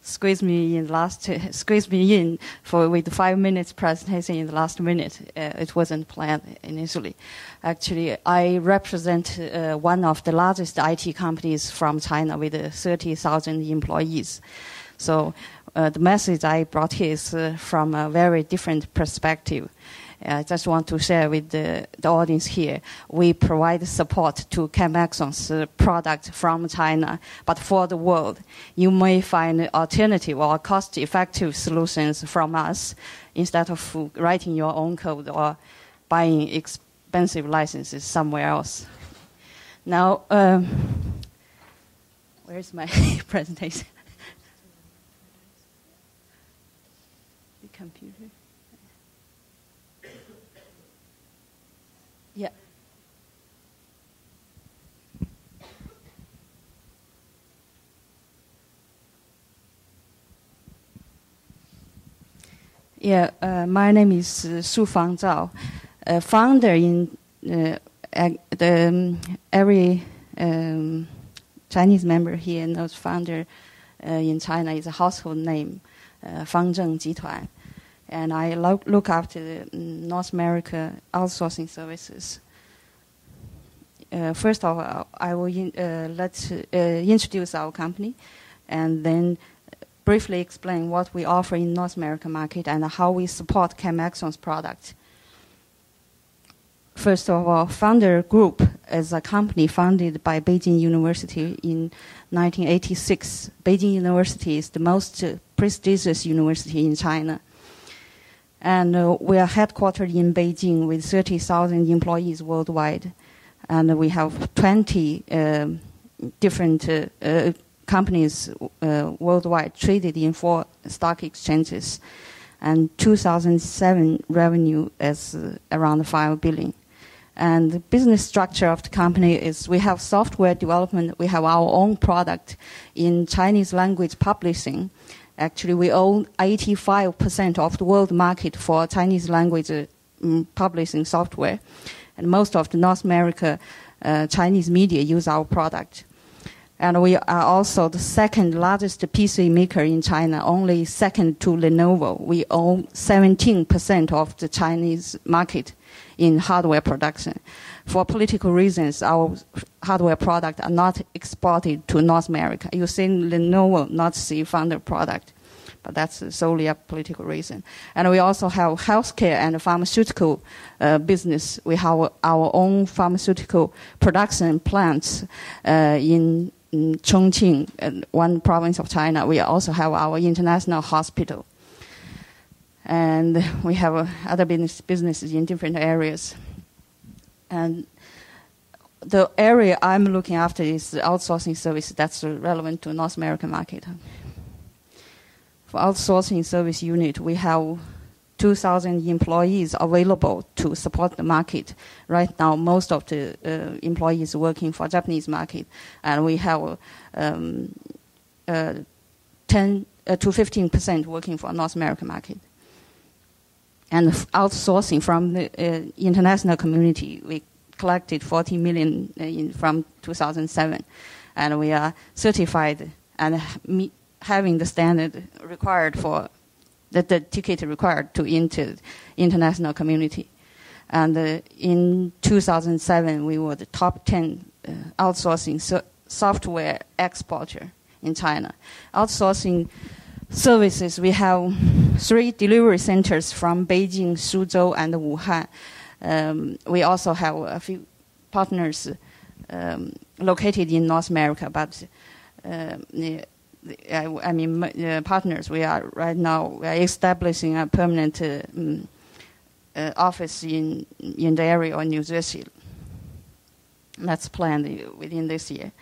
squeeze me in with 5 minutes presentation in the last minute. It wasn't planned initially. Actually, I represent one of the largest IT companies from China with 30,000 employees. So the message I brought here is from a very different perspective. I just want to share with the audience here. We provide support to ChemAxon's product from China, but for the world. You may find alternative or cost-effective solutions from us instead of writing your own code or buying expensive licenses somewhere else. Now, where's my presentation? The computer. Yeah. Yeah, my name is Sufang Zhao, founder in every Chinese member here knows founder in China is a household name, Fangzheng Jituan. And I look after the North America outsourcing services. First of all, I will introduce our company, and then briefly explain what we offer in North American market and how we support ChemAxon's product. First of all, Founder Group is a company founded by Beijing University in 1986. Beijing University is the most prestigious university in China. And we are headquartered in Beijing with 30,000 employees worldwide. And we have 20 different companies worldwide traded in 4 stock exchanges. And 2007 revenue is around 5 billion. And the business structure of the company is we have software development. We have our own product in Chinese language publishing. Actually, we own 85% of the world market for Chinese language publishing software. And most of the North America Chinese media use our product. And we are also the second largest PC maker in China, only second to Lenovo. We own 17% of the Chinese market in hardware production. For political reasons, our hardware products are not exported to North America. You see Lenovo, not see Founder product, but that's solely a political reason. And we also have healthcare and pharmaceutical business. We have our own pharmaceutical production plants in Chongqing, one province of China. We also have our international hospital. And we have other businesses in different areas. And the area I'm looking after is the outsourcing service that's relevant to North American market. For outsourcing service unit, we have 2,000 employees available to support the market. Right now, most of the employees working for Japanese market, and we have 10 to 15% working for North American market. And outsourcing from the international community, we collected 40 million from 2007, and we are certified and having the standard required for the ticket required to enter international community. And in 2007, we were the top 10 outsourcing software exporter in China. Outsourcing services, we have 3 delivery centers from Beijing, Suzhou, and Wuhan. We also have a few partners located in North America, but partners, we are right now establishing a permanent office in the area of New Jersey. That's planned within this year.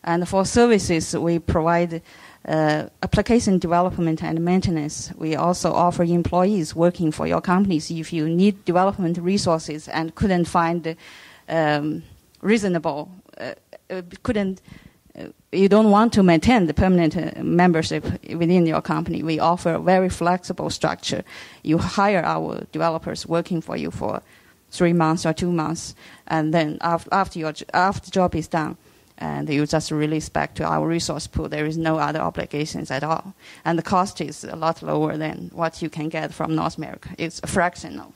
And for services, we provide application development and maintenance. We also offer employees working for your companies if you need development resources and couldn't find reasonable, you don't want to maintain the permanent membership within your company. We offer a very flexible structure. You hire our developers working for you for 3 months or 2 months, and then after the job is done, and you just release back to our resource pool. There is no other obligations at all. And the cost is a lot lower than what you can get from North America. It's fractional.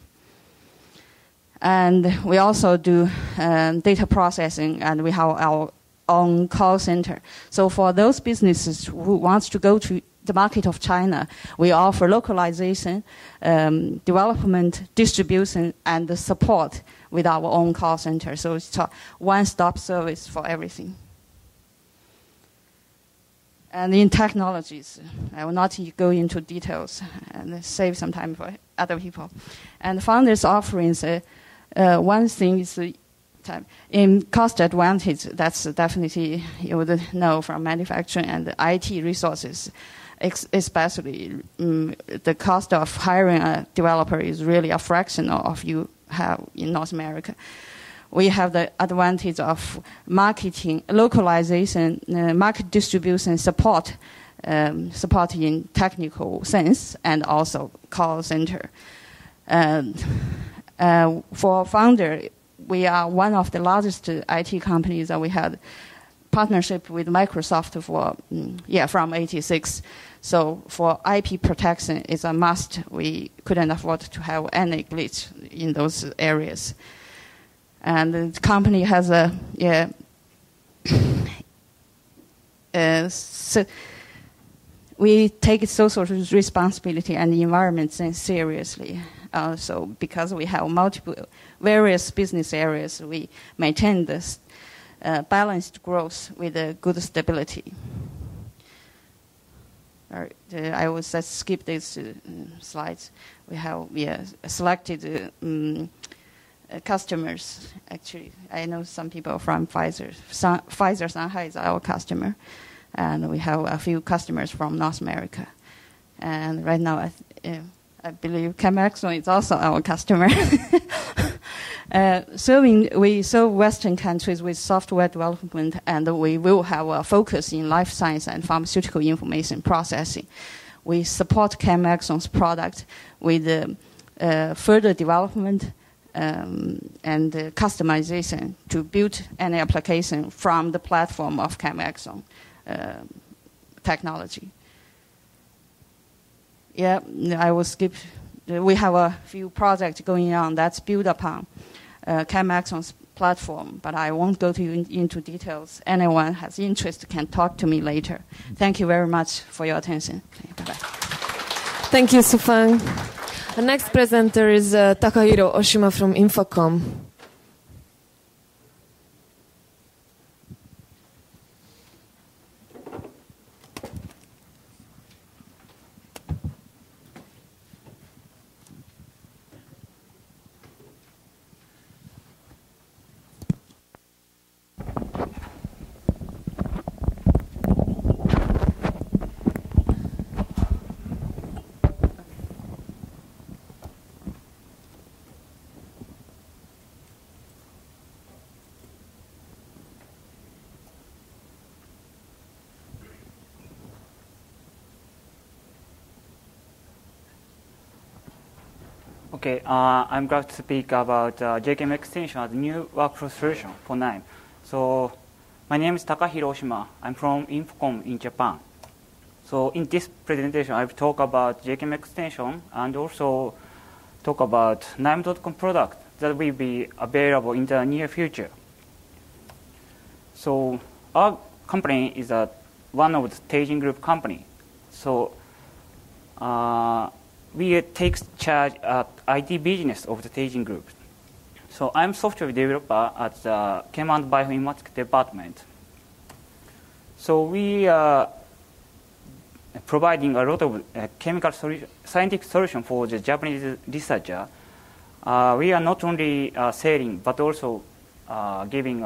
And we also do data processing, and we have our own call center. So for those businesses who wants to go to the market of China, we offer localization, development, distribution, and the support with our own call center. So it's a one-stop service for everything. And in technologies, I will not go into details and save some time for other people. And founders' offerings, one thing is time. In cost advantage, that's definitely you would know from manufacturing and IT resources. Especially the cost of hiring a developer is really a fraction of you have in North America. We have the advantage of marketing, localization, market distribution support, support in technical sense, and also call center. For founder, we are one of the largest IT companies that we had partnership with Microsoft for from '86. So for IP protection is a must. We couldn't afford to have any glitch in those areas. And the company has so we take social responsibility and the environment seriously. So because we have various business areas, we maintain this balanced growth with a good stability. I will just skip these slides. We have selected customers. Actually, I know some people from Pfizer. Pfizer Shanghai is our customer, and we have a few customers from North America. And right now, I believe ChemAxon is also our customer. We serve Western countries with software development, and we will have a focus in life science and pharmaceutical information processing. We support ChemAxon's product with further development and customization to build any application from the platform of ChemAxon technology. I will skip. We have a few projects going on that's built upon ChemAxon's platform, but I won't go into details. Anyone has interest can talk to me later. Thank you very much for your attention. Bye-bye. Thank you, Sufang. Our next presenter is Takahiro Oshima from Infocom. Okay, I'm going to speak about JKM extension as a new workflow solution for NIME. So my name is Takahiro Oshima. I'm from Infocom in Japan. So in this presentation, I've talked about JKM extension and also talk about NIME.com product that will be available in the near future. So our company is a one of the staging group company. So we take charge at IT business of the staging group. So I'm software developer at the Chem and Bioinformatics department. So we are providing a lot of chemical scientific solution for the Japanese researcher. We are not only selling, but also giving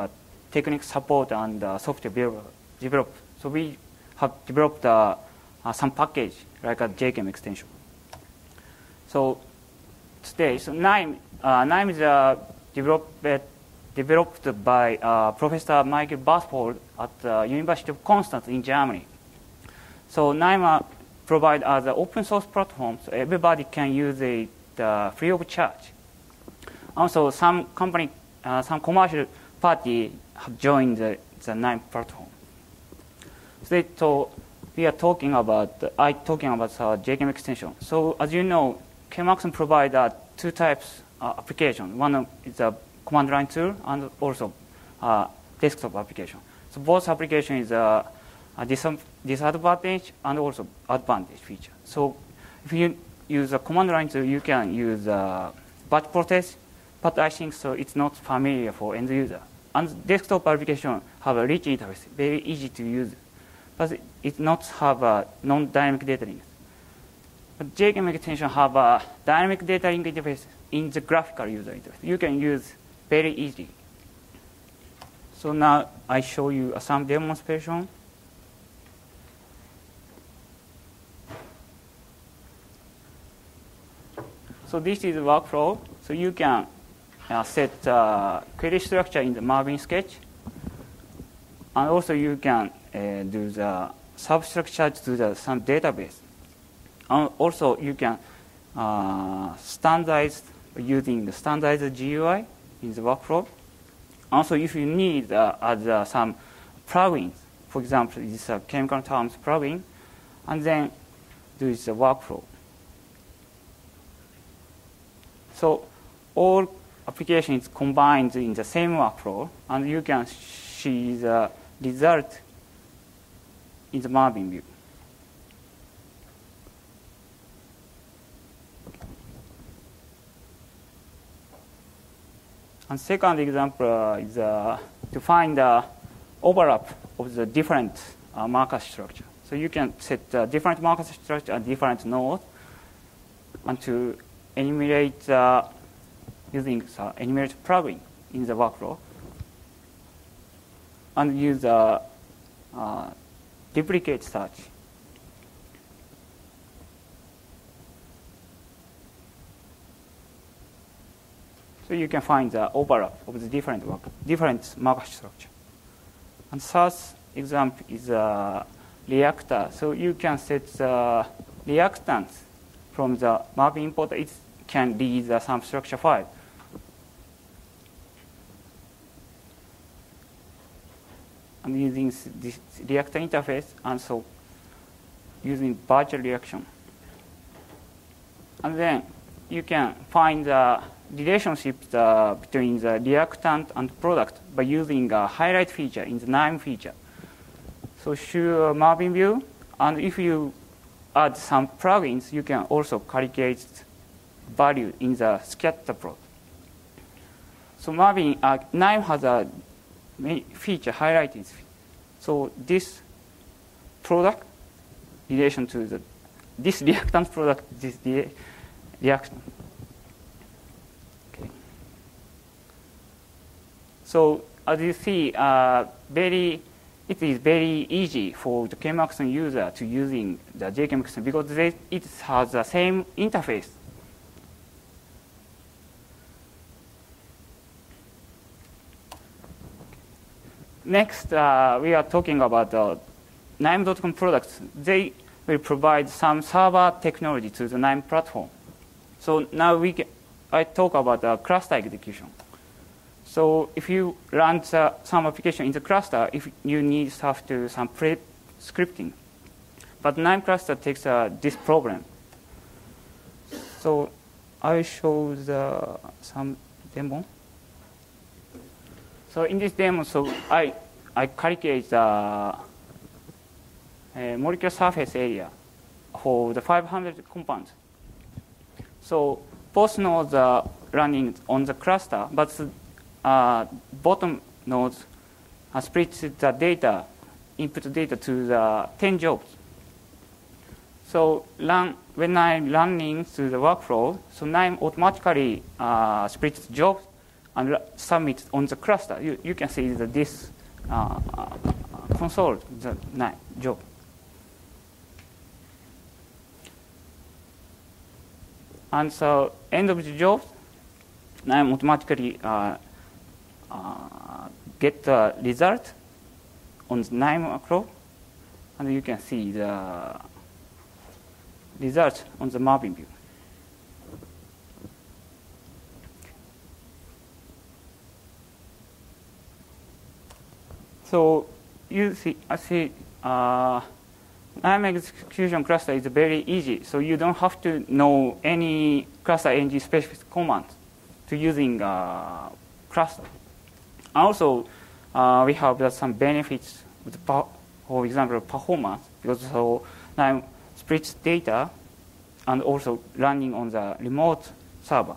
technical support and software develop. So we have developed some package like a JChem extension. So today, so NIME is developed by Professor Michael Basford at the University of Constance in Germany. So NIME provide as an open source platform, so everybody can use it free of charge. Also, some company, some commercial party have joined the NIME platform. So we are talking about JChem extension. So as you know, ChemAxon provide two types application. One is a command line tool and also desktop application. So both application is a disadvantage and also advantage feature. So if you use a command line tool, you can use batch process, but I think so it's not familiar for end user. And desktop application have a rich interface, very easy to use, but it not have a non-dynamic data link. But JChem extension have a dynamic data link interface in the graphical user interface. You can use very easily. So now I show you some demonstration. So this is the workflow. So you can set query structure in the Marvin sketch. And also you can do the substructure to some database. And also you can standardize using the standardized GUI in the workflow. Also, if you need some plugins, for example, this chemical terms plugin, and then do the workflow. So all applications combined in the same workflow, and you can see the result in the Marvin view. And second example is to find the overlap of the different marker structure. So you can set different marker structure at different nodes, and to enumerate using enumerate plugin in the workflow, and use duplicate search. So you can find the overlap of the different marker structure. And third example is a reactor. So you can set the reactants from the Marvin importer. It can read some structure file. And using this reactor interface, and so using virtual reaction. And then you can find the relationships between the reactant and product by using a highlight feature in the NIME feature. So show Marvin view, and if you add some plugins, you can also calculate value in the scatter plot. So Marvin, NIME has a feature highlighted. So this product relation to this reactant product, this reactant. So as you see, it is very easy for the ChemAxon user to using the JChem because it has the same interface. Next, we are talking about the NIME.com products. They will provide some server technology to the NIME platform. So now I talk about cluster execution. So if you run some application in the cluster, if you need stuff to some pre-scripting. But NIME cluster takes this problem. So I will show some demo. So in this demo, so I calculate molecular surface area for the 500 compounds. So both nodes are running on the cluster, but bottom nodes split the data, input data to the 10 jobs. So when I'm running through the workflow, so NIME automatically splits jobs and submits on the cluster. You can see that this console, the NIME job. And so end of the job, NIME automatically get the result on the NIME macro, and you can see the result on the mapping view. So you see, NIME execution cluster is very easy. So you don't have to know any cluster ng specific command to using cluster. Also, we have some benefits with, for example, performance, because so NIME splits data and also running on the remote server.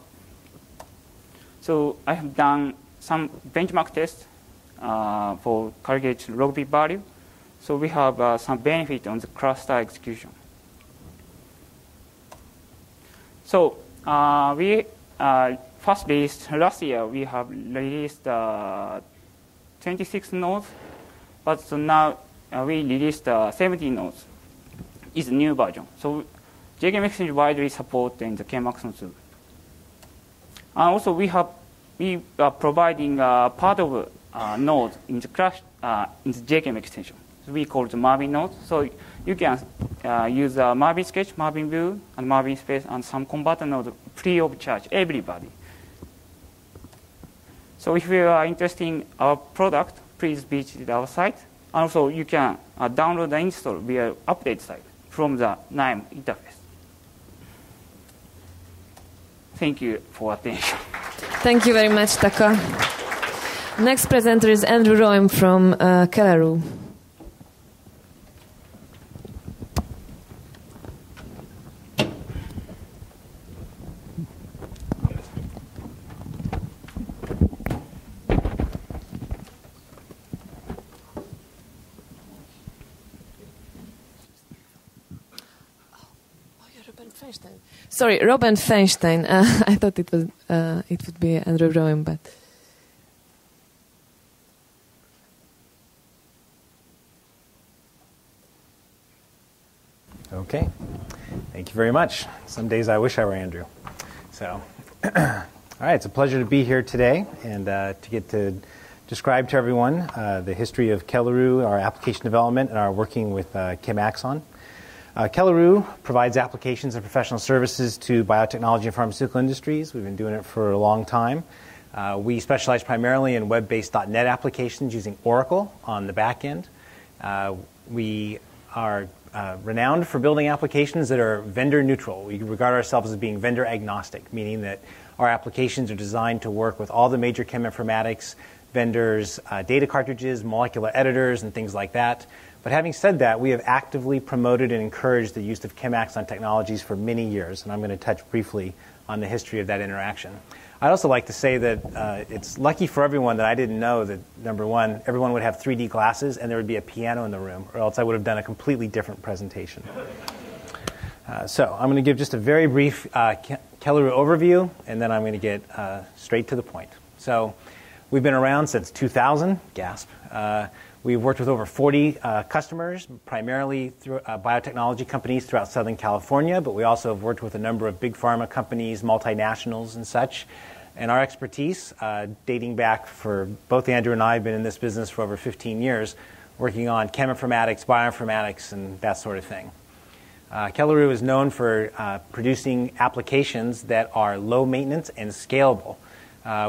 So I have done some benchmark tests for calculating log p value. So we have some benefit on the cluster execution. So we first released last year. We have released 26 nodes, but so now we released 70 nodes. It's a new version. So JKM Exchange widely supported in the ChemAxon tool. And also we are providing part of node in the JKM extension. So we call it the Marvin node. So you can use Marvin Sketch, Marvin View, and Marvin Space, and some converter node free of charge, everybody. So if you are interested in our product, please visit our site. And also you can download and install via update site from the NIME interface. Thank you for attention. Thank you very much, Taka. Next presenter is Andrew Roem from Kelleru. Sorry, Robin Feinstein. I thought it would be Andrew Roem, but okay. Thank you very much. Some days I wish I were Andrew. So, all right, it's a pleasure to be here today and to get to describe to everyone the history of Kelleru, our application development, and our working with ChemAxon. Kelleru provides applications and professional services to biotechnology and pharmaceutical industries. We've been doing it for a long time. We specialize primarily in web-based .NET applications using Oracle on the back end. We are renowned for building applications that are vendor neutral. We regard ourselves as being vendor agnostic, meaning that our applications are designed to work with all the major cheminformatics vendors, data cartridges, molecular editors, and things like that. But having said that, we have actively promoted and encouraged the use of ChemAxon technologies for many years, and I'm going to touch briefly on the history of that interaction. I'd also like to say that it's lucky for everyone that I didn't know that, number one, everyone would have 3D glasses and there would be a piano in the room, or else I would have done a completely different presentation. So I'm going to give just a very brief Kelleru overview, and then I'm going to get straight to the point. So we've been around since 2000, gasp. We've worked with over 40 customers, primarily through biotechnology companies throughout Southern California, but we also have worked with a number of big pharma companies, multinationals and such. And our expertise, dating back for both Andrew and I have been in this business for over 15 years, working on cheminformatics, bioinformatics, and that sort of thing. Kelleru is known for producing applications that are low maintenance and scalable.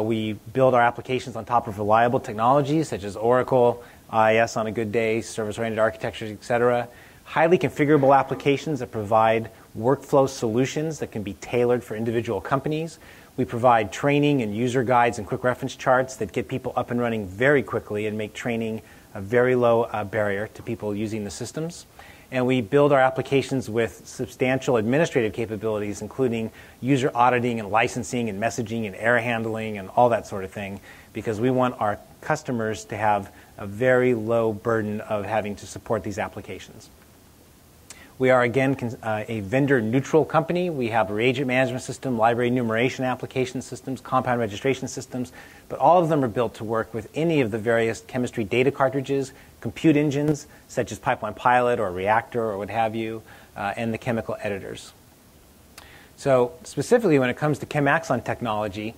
We build our applications on top of reliable technologies such as Oracle, IIS on a good day, service-oriented architectures, etc. Highly configurable applications that provide workflow solutions that can be tailored for individual companies. We provide training and user guides and quick reference charts that get people up and running very quickly and make training a very low barrier to people using the systems. And we build our applications with substantial administrative capabilities, including user auditing and licensing and messaging and error handling and all that sort of thing, because we want our customers to have a very low burden of having to support these applications. We are, again, a vendor-neutral company. We have a reagent management system, library enumeration application systems, compound registration systems, but all of them are built to work with any of the various chemistry data cartridges, compute engines, such as Pipeline Pilot or Reactor or what have you, and the chemical editors. So specifically when it comes to ChemAxon technology,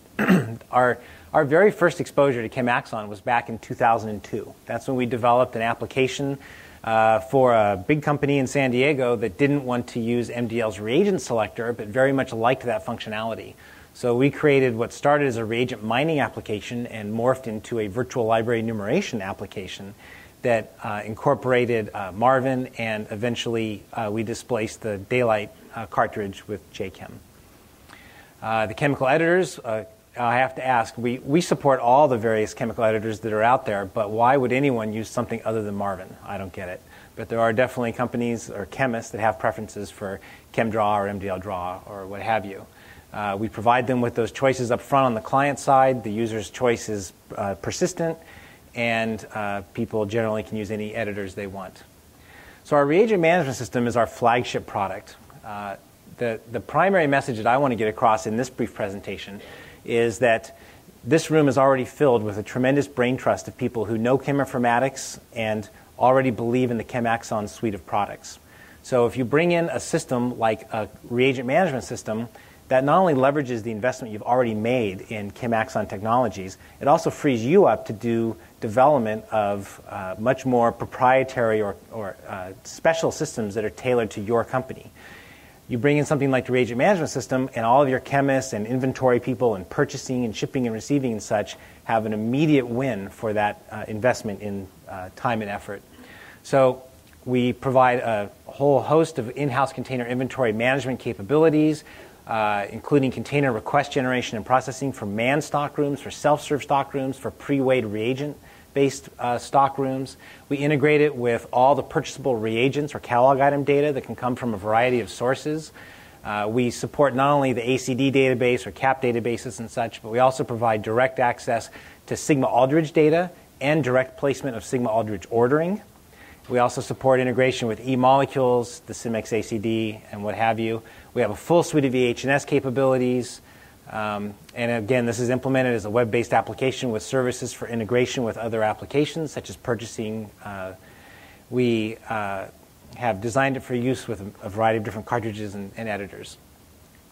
our very first exposure to ChemAxon was back in 2002. That's when we developed an application for a big company in San Diego that didn't want to use MDL's reagent selector, but very much liked that functionality. So we created what started as a reagent mining application and morphed into a virtual library enumeration application that incorporated Marvin, and eventually we displaced the Daylight cartridge with JChem. The chemical editors, I have to ask, we support all the various chemical editors that are out there, but why would anyone use something other than Marvin? I don't get it. But there are definitely companies or chemists that have preferences for ChemDraw or MDLDraw or what have you. We provide them with those choices up front on the client side. The user's choice is persistent, and people generally can use any editors they want. So our reagent management system is our flagship product. The primary message that I want to get across in this brief presentation is that this room is already filled with a tremendous brain trust of people who know cheminformatics and already believe in the ChemAxon suite of products. So if you bring in a system like a reagent management system that not only leverages the investment you've already made in ChemAxon technologies, it also frees you up to do development of much more proprietary or special systems that are tailored to your company. You bring in something like the reagent management system, and all of your chemists and inventory people and purchasing and shipping and receiving and such have an immediate win for that investment in time and effort. So we provide a whole host of in-house container inventory management capabilities, including container request generation and processing for manned stockrooms, for self-serve stockrooms, for pre-weighed reagent-based stockrooms. We integrate it with all the purchasable reagents or catalog item data that can come from a variety of sources. We support not only the ACD database or CAP databases and such, but we also provide direct access to Sigma-Aldrich data and direct placement of Sigma-Aldrich ordering. We also support integration with e-molecules, the Simex ACD, and what have you. We have a full suite of EH&S capabilities. And again, this is implemented as a web-based application with services for integration with other applications, such as purchasing. We have designed it for use with a variety of different cartridges and editors.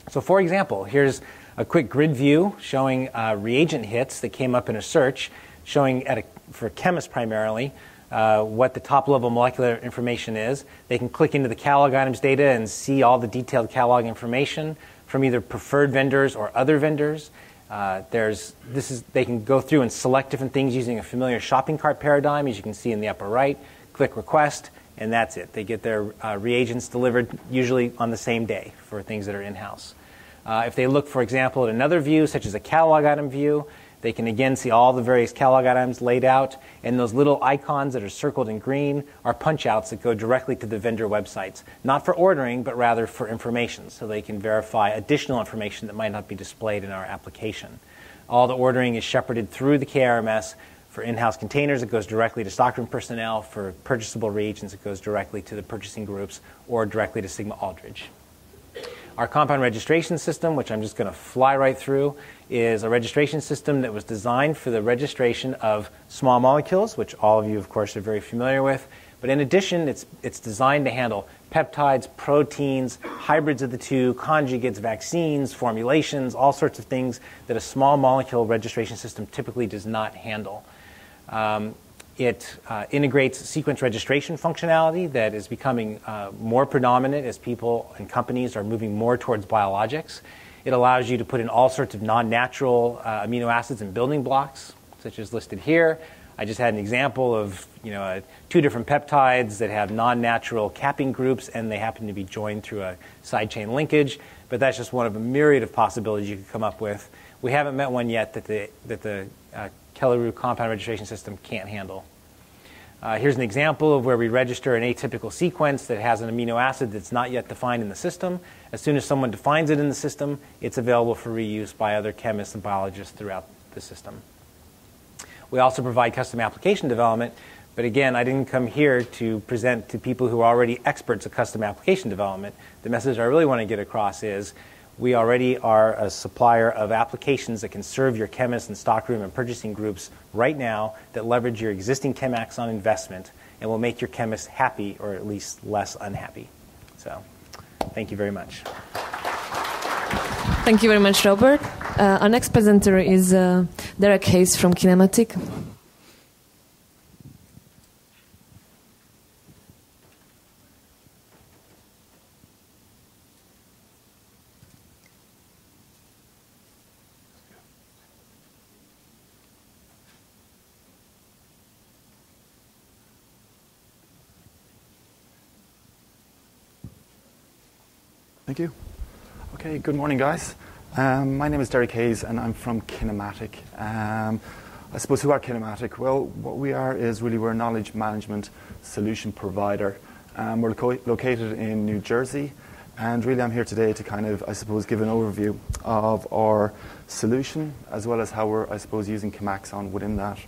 So for example, here's a quick grid view showing reagent hits that came up in a search, showing for chemists primarily, what the top-level molecular information is. They can click into the catalog items data and see all the detailed catalog information from either preferred vendors or other vendors. They can go through and select different things using a familiar shopping cart paradigm, as you can see in the upper right. Click request, and that's it. They get their reagents delivered usually on the same day for things that are in-house. If they look, for example, at another view, such as a catalog item view, they can again see all the various catalog items laid out, and those little icons that are circled in green are punch-outs that go directly to the vendor websites, not for ordering, but rather for information, so they can verify additional information that might not be displayed in our application. All the ordering is shepherded through the KRMS. For in-house containers, it goes directly to stockroom personnel. For purchasable reagents, it goes directly to the purchasing groups or directly to Sigma-Aldrich. Our compound registration system, which I'm just going to fly right through, is a registration system that was designed for the registration of small molecules, which all of you, of course, are very familiar with. But in addition, it's designed to handle peptides, proteins, hybrids of the two, conjugates, vaccines, formulations, all sorts of things that a small molecule registration system typically does not handle. It integrates sequence registration functionality that is becoming more predominant as people and companies are moving more towards biologics. It allows you to put in all sorts of non-natural amino acids and building blocks, such as listed here. I just had an example of 2 different peptides that have non-natural capping groups, and they happen to be joined through a side chain linkage. But that's just one of a myriad of possibilities you could come up with. We haven't met one yet that the Kelly-Rue compound registration system can't handle. Here's an example of where we register an atypical sequence that has an amino acid that's not yet defined in the system. As soon as someone defines it in the system, it's available for reuse by other chemists and biologists throughout the system. We also provide custom application development, but again, I didn't come here to present to people who are already experts at custom application development. The message I really want to get across is we already are a supplier of applications that can serve your chemists and stockroom and purchasing groups right now that leverage your existing ChemAxon investment and will make your chemists happy or at least less unhappy. So, thank you very much. Thank you very much, Robert. Our next presenter is Derek Hayes from Kinematic. Thank you. Okay, good morning, guys. My name is Derek Hayes, and I'm from Kinematic. I suppose who are Kinematic? Well, what we are is really we're a knowledge management solution provider. We're located in New Jersey, and really I'm here today to kind of, I suppose, give an overview of our solution, as well as how we're, I suppose, using ChemAxon within that.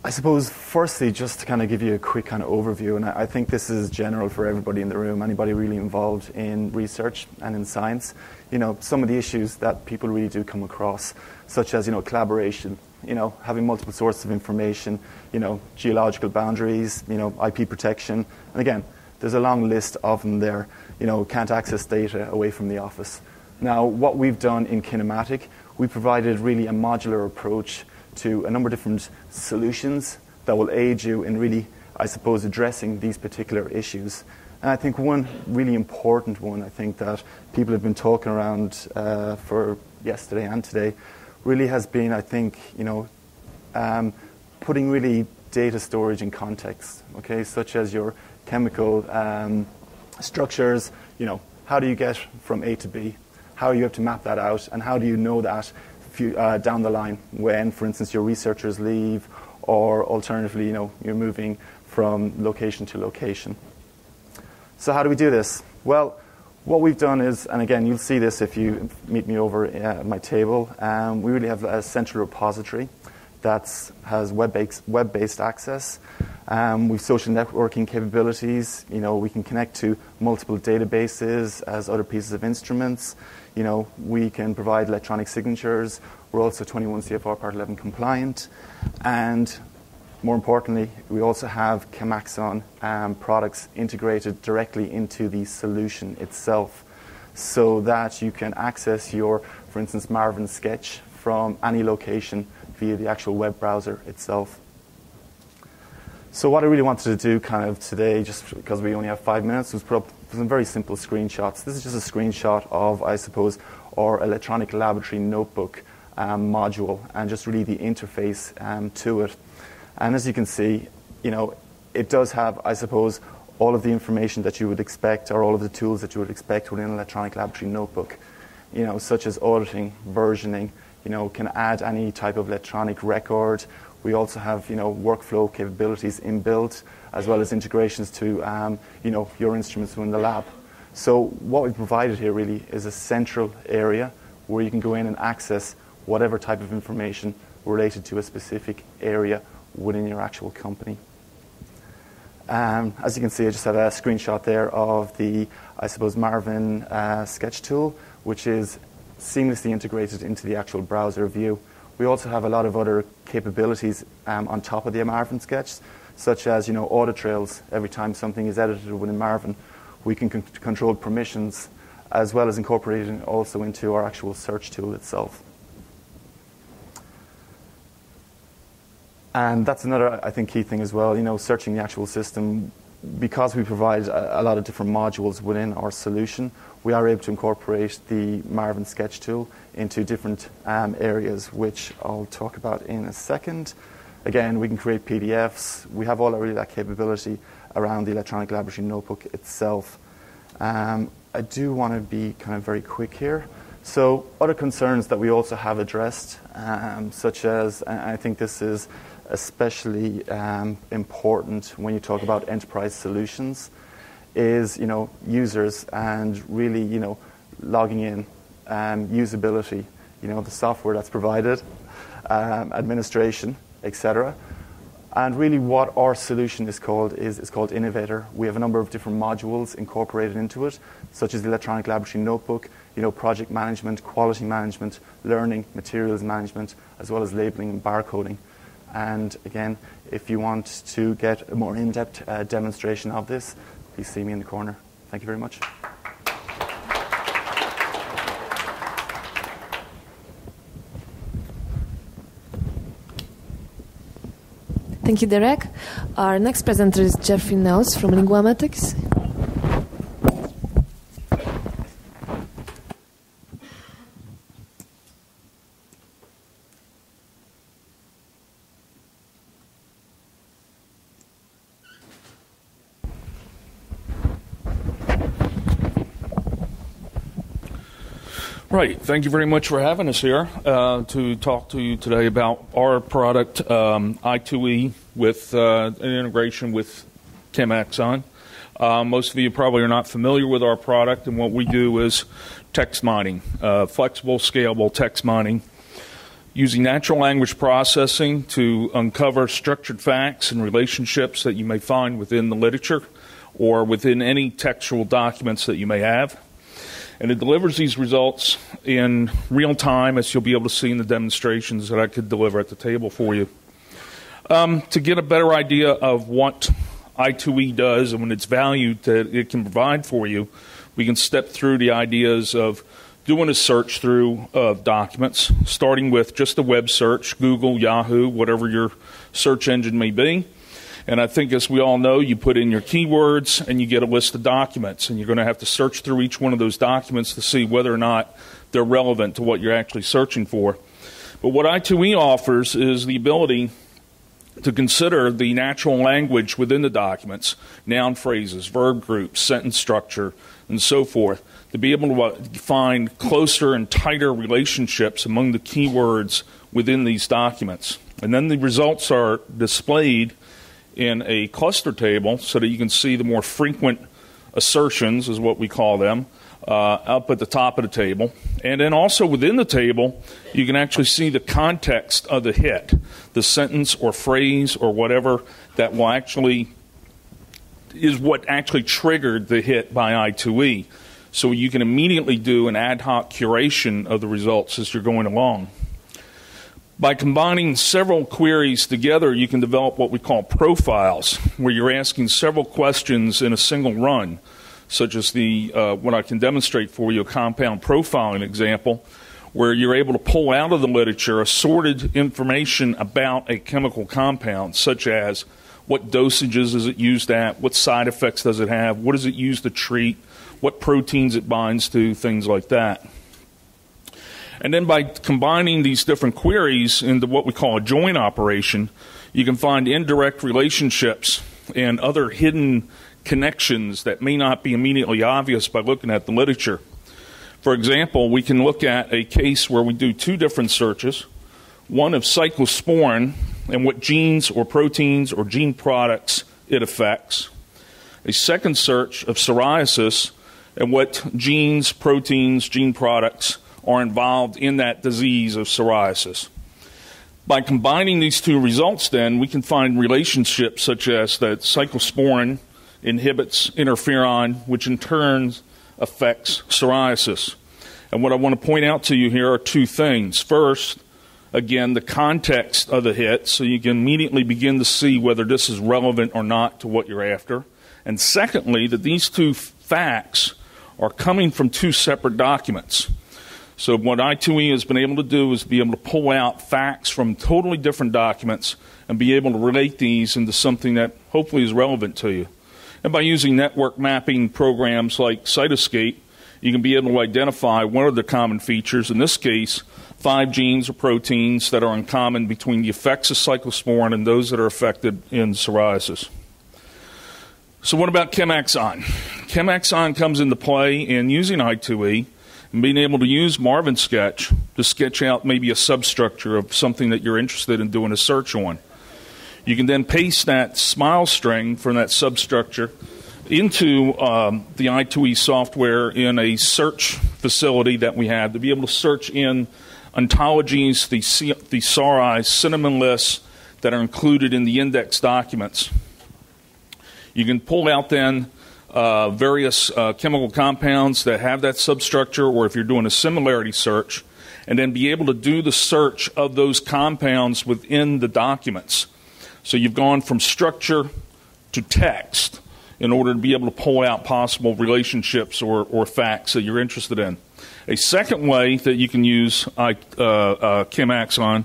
I suppose, firstly, just to kind of give you a quick kind of overview, and I think this is general for everybody in the room, anybody really involved in research and in science. You know, some of the issues that people really do come across, such as, collaboration, having multiple sources of information, geological boundaries, IP protection. And again, there's a long list of them there. Can't access data away from the office. Now, what we've done in Kinematic, we provided really a modular approach to a number of different solutions that will aid you in really, I suppose, addressing these particular issues. And I think one really important one, I think that people have been talking around for yesterday and today, really has been, I think, putting really data storage in context, okay, such as your chemical structures, how do you get from A to B? How you have to map that out, and how do you know that down the line when, for instance, your researchers leave, or alternatively, you're moving from location to location. So how do we do this? Well, what we've done is, and again, you'll see this if you meet me over at my table, we really have a central repository that has web-based access. We've social networking capabilities. We can connect to multiple databases as other pieces of instruments. We can provide electronic signatures. We're also 21 CFR Part 11 compliant. And more importantly, we also have ChemAxon products integrated directly into the solution itself, so that you can access your, for instance, Marvin sketch from any location via the actual web browser itself. So what I really wanted to do kind of today, just because we only have 5 minutes, was put up some very simple screenshots. This is just a screenshot of, I suppose, our electronic laboratory notebook module, and just really the interface to it. And as you can see, it does have, I suppose, all of the information that you would expect, or all of the tools that you would expect within an electronic laboratory notebook, such as auditing, versioning, can add any type of electronic record. We also have, workflow capabilities inbuilt, as well as integrations to, your instruments within the lab. So what we've provided here really is a central area where you can go in and access whatever type of information related to a specific area within your actual company. As you can see, I just have a screenshot there of the, I suppose, Marvin sketch tool, which is seamlessly integrated into the actual browser view. We also have a lot of other capabilities on top of the Marvin sketch, such as audit trails. Every time something is edited within Marvin, we can control permissions, as well as incorporating also into our actual search tool itself. And that's another, I think, key thing as well, searching the actual system. Because we provide a lot of different modules within our solution, we are able to incorporate the Marvin sketch tool into different areas, which I'll talk about in a second. Again, we can create PDFs. We have all already that capability around the electronic laboratory notebook itself. I do want to be kind of very quick here. So other concerns that we also have addressed, such as, I think this is especially important when you talk about enterprise solutions, is users and really logging in, usability, the software that's provided, administration, etc. And really what our solution is called Innovator. We have a number of different modules incorporated into it, such as the electronic laboratory notebook, project management, quality management, learning, materials management, as well as labeling and barcoding. And again, if you want to get a more in-depth demonstration of this, please see me in the corner. Thank you very much. Thank you, Derek. Our next presenter is Jeffrey Nels from Linguamatics. Right. Thank you very much for having us here to talk to you today about our product, I2E, with an integration with ChemAxon. Most of you probably are not familiar with our product, and what we do is text mining, flexible, scalable text mining, using natural language processing to uncover structured facts and relationships that you may find within the literature or within any textual documents that you may have. And it delivers these results in real time, as you'll be able to see in the demonstrations that I could deliver at the table for you. To get a better idea of what I2E does and its value that it can provide for you, we can step through the ideas of doing a search through of documents, starting with just a web search, Google, Yahoo, whatever your search engine may be. And I think, as we all know, you put in your keywords and you get a list of documents, and you're going to have to search through each one of those documents to see whether or not they're relevant to what you're actually searching for. But what I2E offers is the ability to consider the natural language within the documents, noun phrases, verb groups, sentence structure, and so forth, to be able to find closer and tighter relationships among the keywords within these documents. And then the results are displayed in a cluster table so that you can see the more frequent assertions, is what we call them, up at the top of the table. And then also within the table, you can actually see the context of the hit, the sentence or phrase or whatever that will actually is what actually triggered the hit by I2E. So you can immediately do an ad hoc curation of the results as you're going along. By combining several queries together, you can develop what we call profiles, where you're asking several questions in a single run, such as what I can demonstrate for you, a compound profiling example, where you're able to pull out of the literature assorted information about a chemical compound, such as what dosages is it used at, what side effects does it have, what is it used to treat, what proteins it binds to, things like that. And then by combining these different queries into what we call a join operation, you can find indirect relationships and other hidden connections that may not be immediately obvious by looking at the literature. For example, we can look at a case where we do two different searches, one of cyclosporin and what genes or proteins or gene products it affects, a second search of psoriasis and what genes, proteins, gene products are involved in that disease of psoriasis. By combining these two results, then, we can find relationships such as that cyclosporin inhibits interferon, which in turn affects psoriasis. And what I want to point out to you here are two things. First, again, the context of the hit, so you can immediately begin to see whether this is relevant or not to what you're after. And secondly, that these two facts are coming from two separate documents. So what I2E has been able to do is be able to pull out facts from totally different documents and be able to relate these into something that hopefully is relevant to you. And by using network mapping programs like Cytoscape, you can be able to identify one of the common features, in this case, 5 genes or proteins that are in common between the effects of cyclosporin and those that are affected in psoriasis. So what about ChemAxon? ChemAxon comes into play in using I2E and being able to use Marvin Sketch to sketch out maybe a substructure of something that you're interested in doing a search on. You can then paste that smile string from that substructure into the I2E software in a search facility that we have to be able to search in ontologies, the SARI cinnamon lists that are included in the index documents. You can pull out then various chemical compounds that have that substructure, or if you're doing a similarity search, and then be able to do the search of those compounds within the documents. So you've gone from structure to text in order to be able to pull out possible relationships or facts that you're interested in. A second way that you can use ChemAxon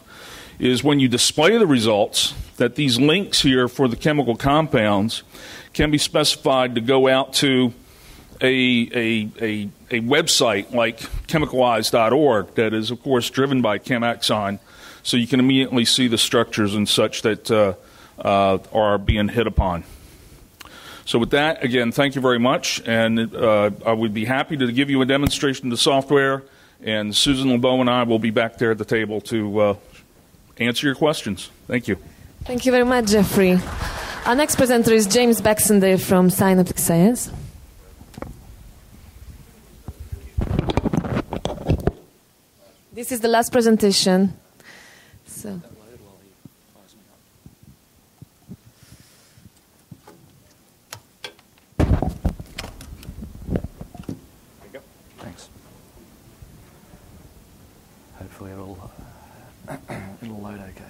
is when you display the results, that these links here for the chemical compounds can be specified to go out to a website like chemicalize.org that is, of course, driven by ChemAxon, so you can immediately see the structures and such that are being hit upon. So with that, again, thank you very much, and I would be happy to give you a demonstration of the software, and Susan LeBeau and I will be back there at the table to answer your questions. Thank you. Thank you very much, Jeffrey. Our next presenter is James Baxendale from Synaptic Science. This is the last presentation. So. Hopefully it'll load okay.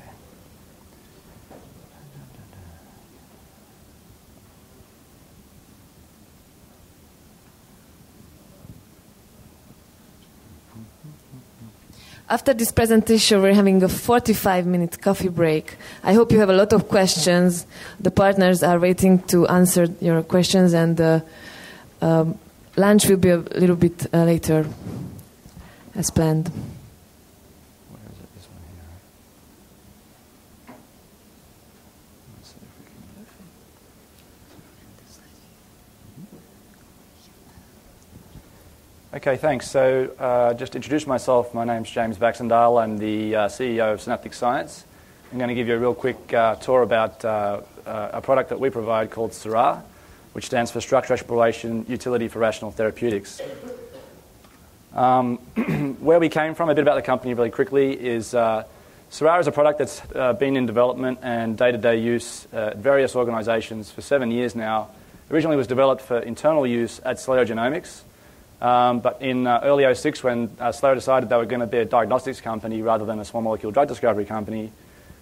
After this presentation, we're having a 45-minute coffee break. I hope you have a lot of questions. The partners are waiting to answer your questions, and lunch will be a little bit later, as planned. Okay, thanks. So just to introduce myself, my name's James Baxendale. I'm the CEO of Synaptic Science. I'm going to give you a real quick tour about a product that we provide called SARA, which stands for Structure Exploration Utility for Rational Therapeutics. Where we came from, a bit about the company really quickly, is SARA is a product that's been in development and day-to-day use at various organizations for 7 years now. Originally was developed for internal use at Celero Genomics. But in early 2006, when Celero decided they were going to be a diagnostics company rather than a small molecule drug discovery company,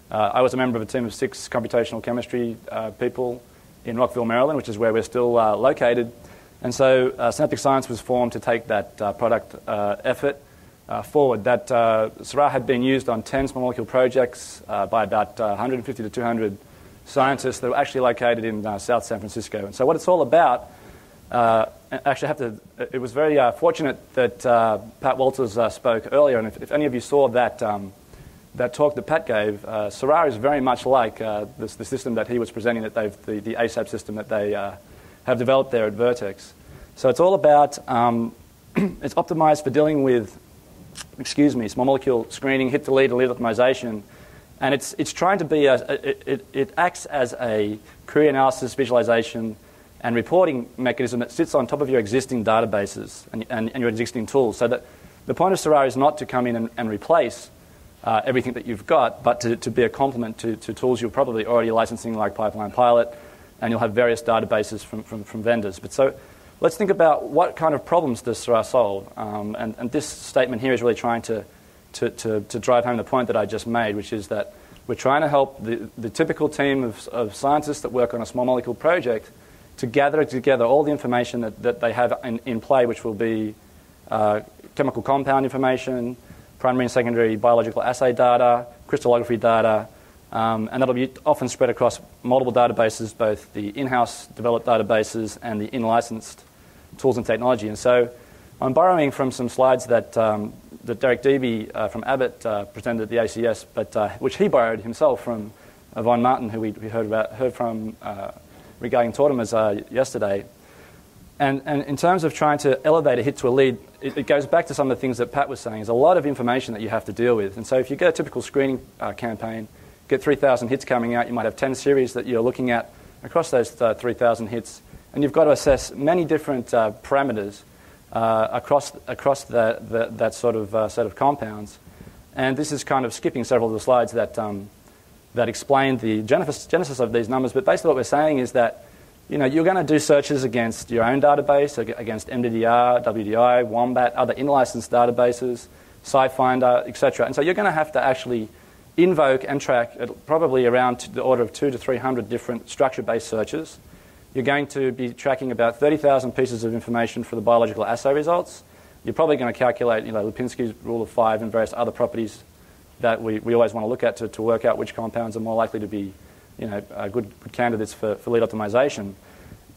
I was a member of a team of 6 computational chemistry people in Rockville, Maryland, which is where we're still located. And so Synaptic Science was formed to take that product effort forward. That SARA had been used on 10 small molecule projects by about 150 to 200 scientists that were actually located in South San Francisco. And so what it's all about, it was very fortunate that Pat Walters spoke earlier, and if any of you saw that talk that Pat gave, SARA is very much like the system that he was presenting, that the ASAP system that they have developed there at Vertex. So it's all about, it's optimized for dealing with, small molecule screening, hit delete optimization, and it's trying to be it acts as a query analysis, visualization, and reporting mechanism that sits on top of your existing databases and your existing tools. So that the point of SARA is not to come in and replace everything that you've got, but to be a complement to tools you're probably already licensing, like Pipeline Pilot, and you'll have various databases from vendors. But so let's think about what kind of problems does SARA solve. And this statement here is really trying to drive home the point that I just made, which is that we're trying to help the typical team of scientists that work on a small molecule project to gather together all the information that they have in play, which will be chemical compound information, primary and secondary biological assay data, crystallography data, and that'll be often spread across multiple databases, both the in-house developed databases and the in-licensed tools and technology. And so I'm borrowing from some slides that Derek Deeby from Abbott presented at the ACS, but which he borrowed himself from Von Martin, who we heard from regarding tautomers yesterday. And in terms of trying to elevate a hit to a lead, it goes back to some of the things that Pat was saying. There's a lot of information that you have to deal with. And so if you get a typical screening campaign, get 3,000 hits coming out, you might have 10 series that you're looking at across those 3,000 hits. And you've got to assess many different parameters across that sort of set of compounds. And this is kind of skipping several of the slides that explain the genesis of these numbers. But basically what we're saying is that you're going to do searches against your own database, against MDDR, WDI, Wombat, other in-licensed databases, SciFinder, etc. And so you're going to have to actually invoke and track probably around the order of 200 to 300 different structure-based searches. You're going to be tracking about 30,000 pieces of information for the biological assay results. You're probably going to calculate Lipinski's rule of 5 and various other properties that we always want to look at to work out which compounds are more likely to be good candidates for lead optimization.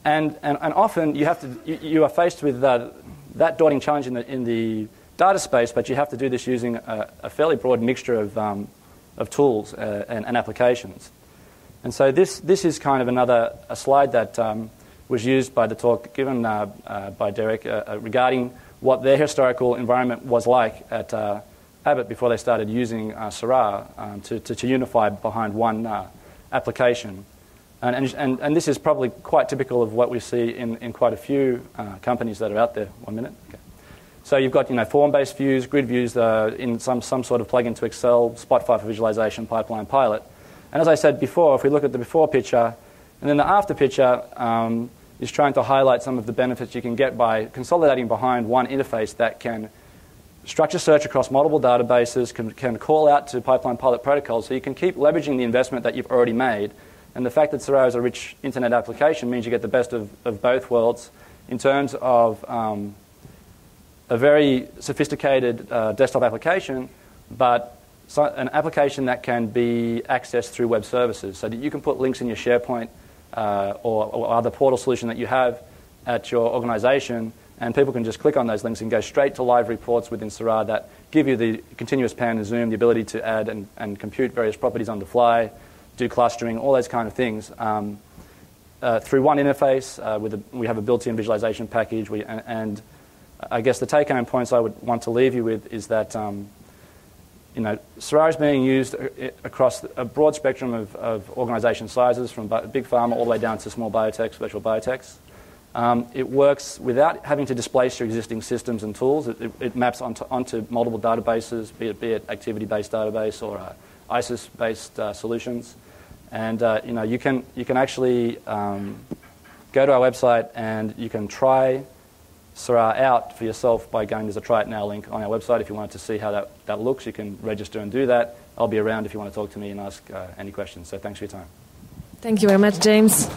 And often you are faced with that daunting challenge in the data space, but you have to do this using a fairly broad mixture of tools and applications. And so this is kind of a slide that was used by the talk given by Derek regarding what their historical environment was like at Abbott before they started using Syrah to unify behind one application. And this is probably quite typical of what we see in quite a few companies that are out there. 1 minute. Okay. So you've got form-based views, grid views in some sort of plug-in to Excel, Spotfire for visualization, Pipeline Pilot. And as I said before, if we look at the before picture, and then the after picture is trying to highlight some of the benefits you can get by consolidating behind one interface that can structure search across multiple databases, can call out to Pipeline Pilot protocols, so you can keep leveraging the investment that you've already made. And the fact that Syrah is a rich internet application means you get the best of both worlds in terms of a very sophisticated desktop application, but an application that can be accessed through web services, so that you can put links in your SharePoint or other portal solution that you have at your organization, and people can just click on those links and go straight to live reports within Syrah that give you the continuous pan and zoom, the ability to add and compute various properties on the fly, do clustering, all those kind of things. Through one interface, we have a built-in visualization package, and I guess the take-home points I would want to leave you with is that Syrah is being used across a broad spectrum of organization sizes, from big pharma all the way down to small biotechs, virtual biotechs. It works without having to displace your existing systems and tools. It maps onto multiple databases, be it activity-based database or ISIS-based solutions. And you can actually go to our website and you can try Syrah out for yourself by going. There's a Try It Now link on our website. If you wanted to see how that looks, you can register and do that. I'll be around if you want to talk to me and ask any questions. So thanks for your time. Thank you very much, James.